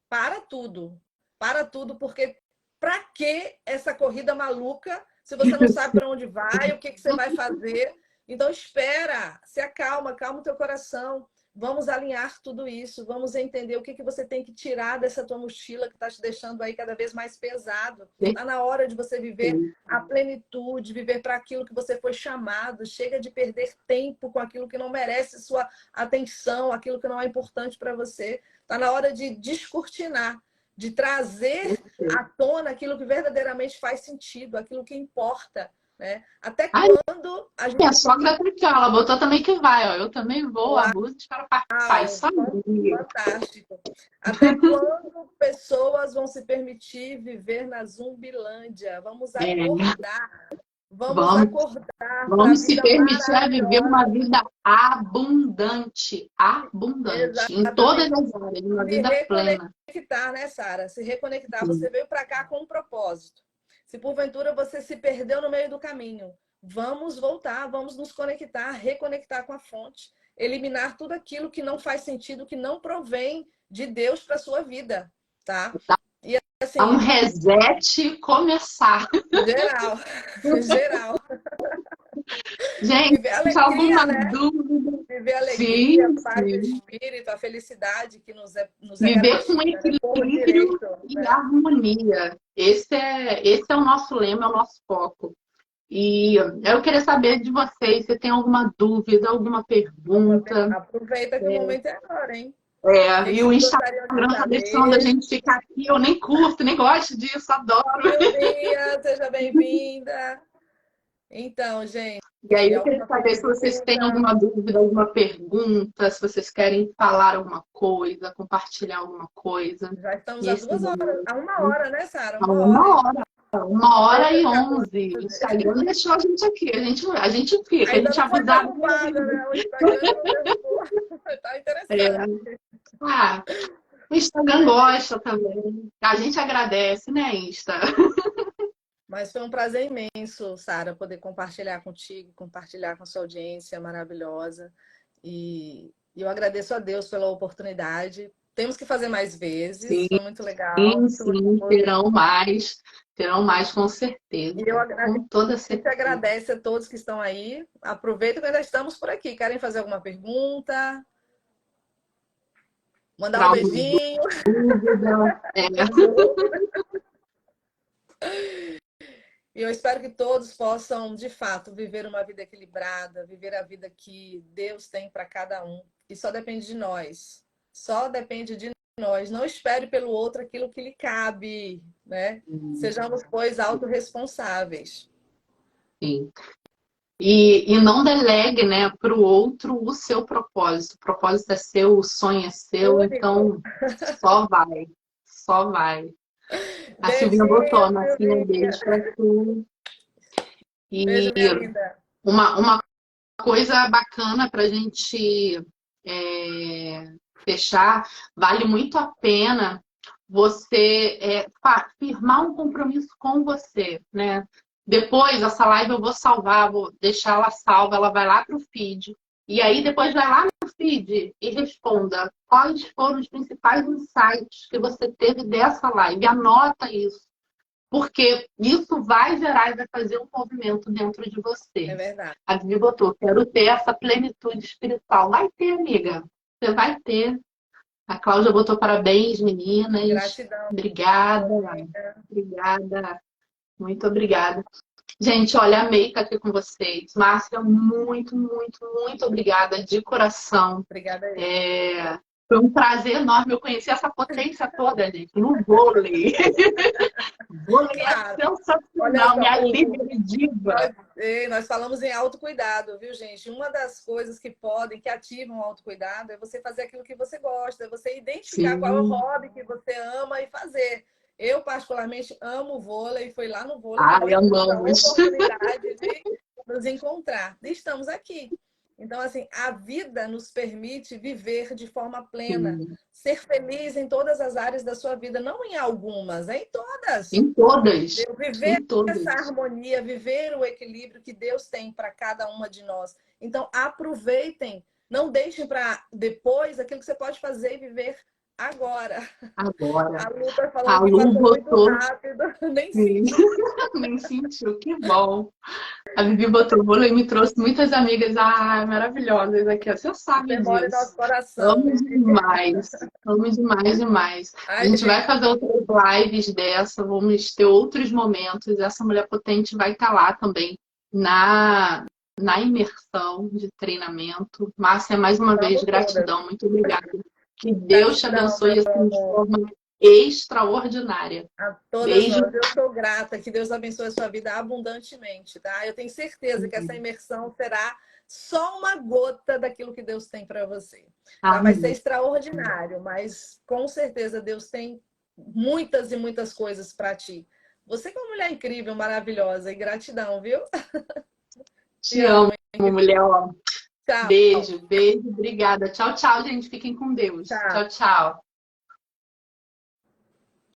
para tudo. Para tudo, porque para que essa corrida maluca se você não sabe para onde vai, o que, que você vai fazer? Então espera, se acalma, calma o teu coração. Vamos alinhar tudo isso, vamos entender o que, que você tem que tirar dessa tua mochila que está te deixando aí cada vez mais pesado. Está na hora de você viver a plenitude, viver para aquilo que você foi chamado. Chega de perder tempo com aquilo que não merece sua atenção, aquilo que não é importante para você. Está na hora de descortinar, de trazer à tona aquilo que verdadeiramente faz sentido, aquilo que importa. Né? Até quando a gente... É só gratuito, ela botou também que vai, ó. Eu também vou, a música para participar. Isso aí. Fantástico. Até quando pessoas vão se permitir viver na Zumbilândia? Vamos acordar. Vamos acordar. Vamos se permitir a viver uma vida abundante. Abundante. Exatamente. Em todas as áreas, uma vida plena. Se reconectar, né, Sara? Se reconectar. Sim. Você veio para cá com um propósito. Se porventura você se perdeu no meio do caminho, vamos voltar, vamos nos conectar, reconectar com a fonte, eliminar tudo aquilo que não faz sentido, que não provém de Deus para sua vida, tá? E assim, um reset e começar. Geral, geral. Gente, alegria, alguma dúvida? Viver a alegria, a paz do espírito, a felicidade que nos é viver com equilíbrio e harmonia. Esse é o nosso lema, é o nosso foco. E eu queria saber de vocês se tem alguma dúvida, alguma pergunta. Aproveita que o momento é agora, hein? E o Instagram tá deixando a gente ficar aqui. Eu nem curto, nem gosto disso, adoro. Bem-vinda, seja bem-vinda. Então, gente. E aí eu queria saber se vocês têm alguma dúvida, alguma pergunta, se vocês querem falar alguma coisa, compartilhar alguma coisa. Já estamos às 2 horas, a 1 hora, né, Sara? 1h11. O Instagram deixou a gente aqui, a gente fica, ainda a gente avisava. Né? O Instagram tá interessante. O Instagram gosta também. A gente agradece, né, Insta? Mas foi um prazer imenso, Sara, poder compartilhar contigo, compartilhar com a sua audiência maravilhosa. E eu agradeço a Deus pela oportunidade. Temos que fazer mais vezes, sim, foi muito legal. Sim, terão mais com certeza. E eu com toda certeza. Agradece a todos que estão aí. Aproveita que ainda estamos por aqui. Querem fazer alguma pergunta? Mandar um beijinho? E eu espero que todos possam, de fato, viver uma vida equilibrada, viver a vida que Deus tem para cada um. E só depende de nós. Só depende de nós. Não espere pelo outro aquilo que lhe cabe, né? Sejamos, pois, autorresponsáveis. Sim. E não delegue, né, para o outro o seu propósito. O propósito é seu, o sonho é seu, então só vai. Só vai. A Silvinha botou, Marcinha, beijo pra tu. E uma coisa bacana pra gente fechar, vale muito a pena você firmar um compromisso com você, né? Depois, essa live eu vou salvar, vou deixar ela salva, ela vai lá pro feed. E aí, depois vai lá no feed e responda quais foram os principais insights que você teve dessa live. Anota isso. Porque isso vai gerar e vai fazer um movimento dentro de você. É verdade. A Vivi botou, quero ter essa plenitude espiritual. Vai ter, amiga. Você vai ter. A Cláudia botou parabéns, meninas. Gratidão. Obrigada. Obrigada. Muito obrigada. Gente, olha, amei estar aqui com vocês. Márcia, muito, muito, muito obrigada de coração. Obrigada. Foi um prazer enorme eu conhecer essa potência toda, gente, no vôlei. Vôlei é sensacional, minha líder diva. Nós falamos em autocuidado, viu, gente? Uma das coisas que ativam o autocuidado é você fazer aquilo que você gosta, é você identificar qual é o hobby que você ama e fazer. Eu, particularmente, amo o vôlei, foi lá no vôlei que eu tive a oportunidade de nos encontrar. E estamos aqui. Então, assim, a vida nos permite viver de forma plena, Sim. ser feliz em todas as áreas da sua vida, não em algumas, é em todas. Em todas. Viver Em essa todas. harmonia, viver o equilíbrio que Deus tem para cada uma de nós. Então, aproveitem, não deixem para depois aquilo que você pode fazer e viver agora. Agora. A Lu tá A falando que Lu passou muito botou. rápido, nem Sim. senti. Nem sentiu, que bom. A Vivi botou bolo e me trouxe muitas amigas maravilhosas aqui. Você sabe Você mora em disso. nosso coração, Amo Vivi. demais. Amo demais, demais. A Ai, gente vai gente, fazer outras lives dessa, vamos ter outros momentos. Essa mulher potente vai estar lá também na, na imersão de treinamento. Márcia, mais uma vez, vamos todas. gratidão. Muito obrigada. Que Deus te Gratidão, abençoe meu assim, de amor. forma extraordinária. A todas Beijo. nós. Eu sou grata, que Deus abençoe a sua vida abundantemente, tá? Eu tenho certeza que essa imersão será só uma gota daquilo que Deus tem para você. Tá? Vai ser Amém. extraordinário, mas com certeza Deus tem muitas e muitas coisas para ti. Você que é uma mulher incrível, maravilhosa, e gratidão, viu? Te Te amo, amo, hein, querida. mulher. Ó. Tchau. Beijo, beijo. Obrigada. Tchau, tchau, gente. Fiquem com Deus. Tchau. Tchau, tchau.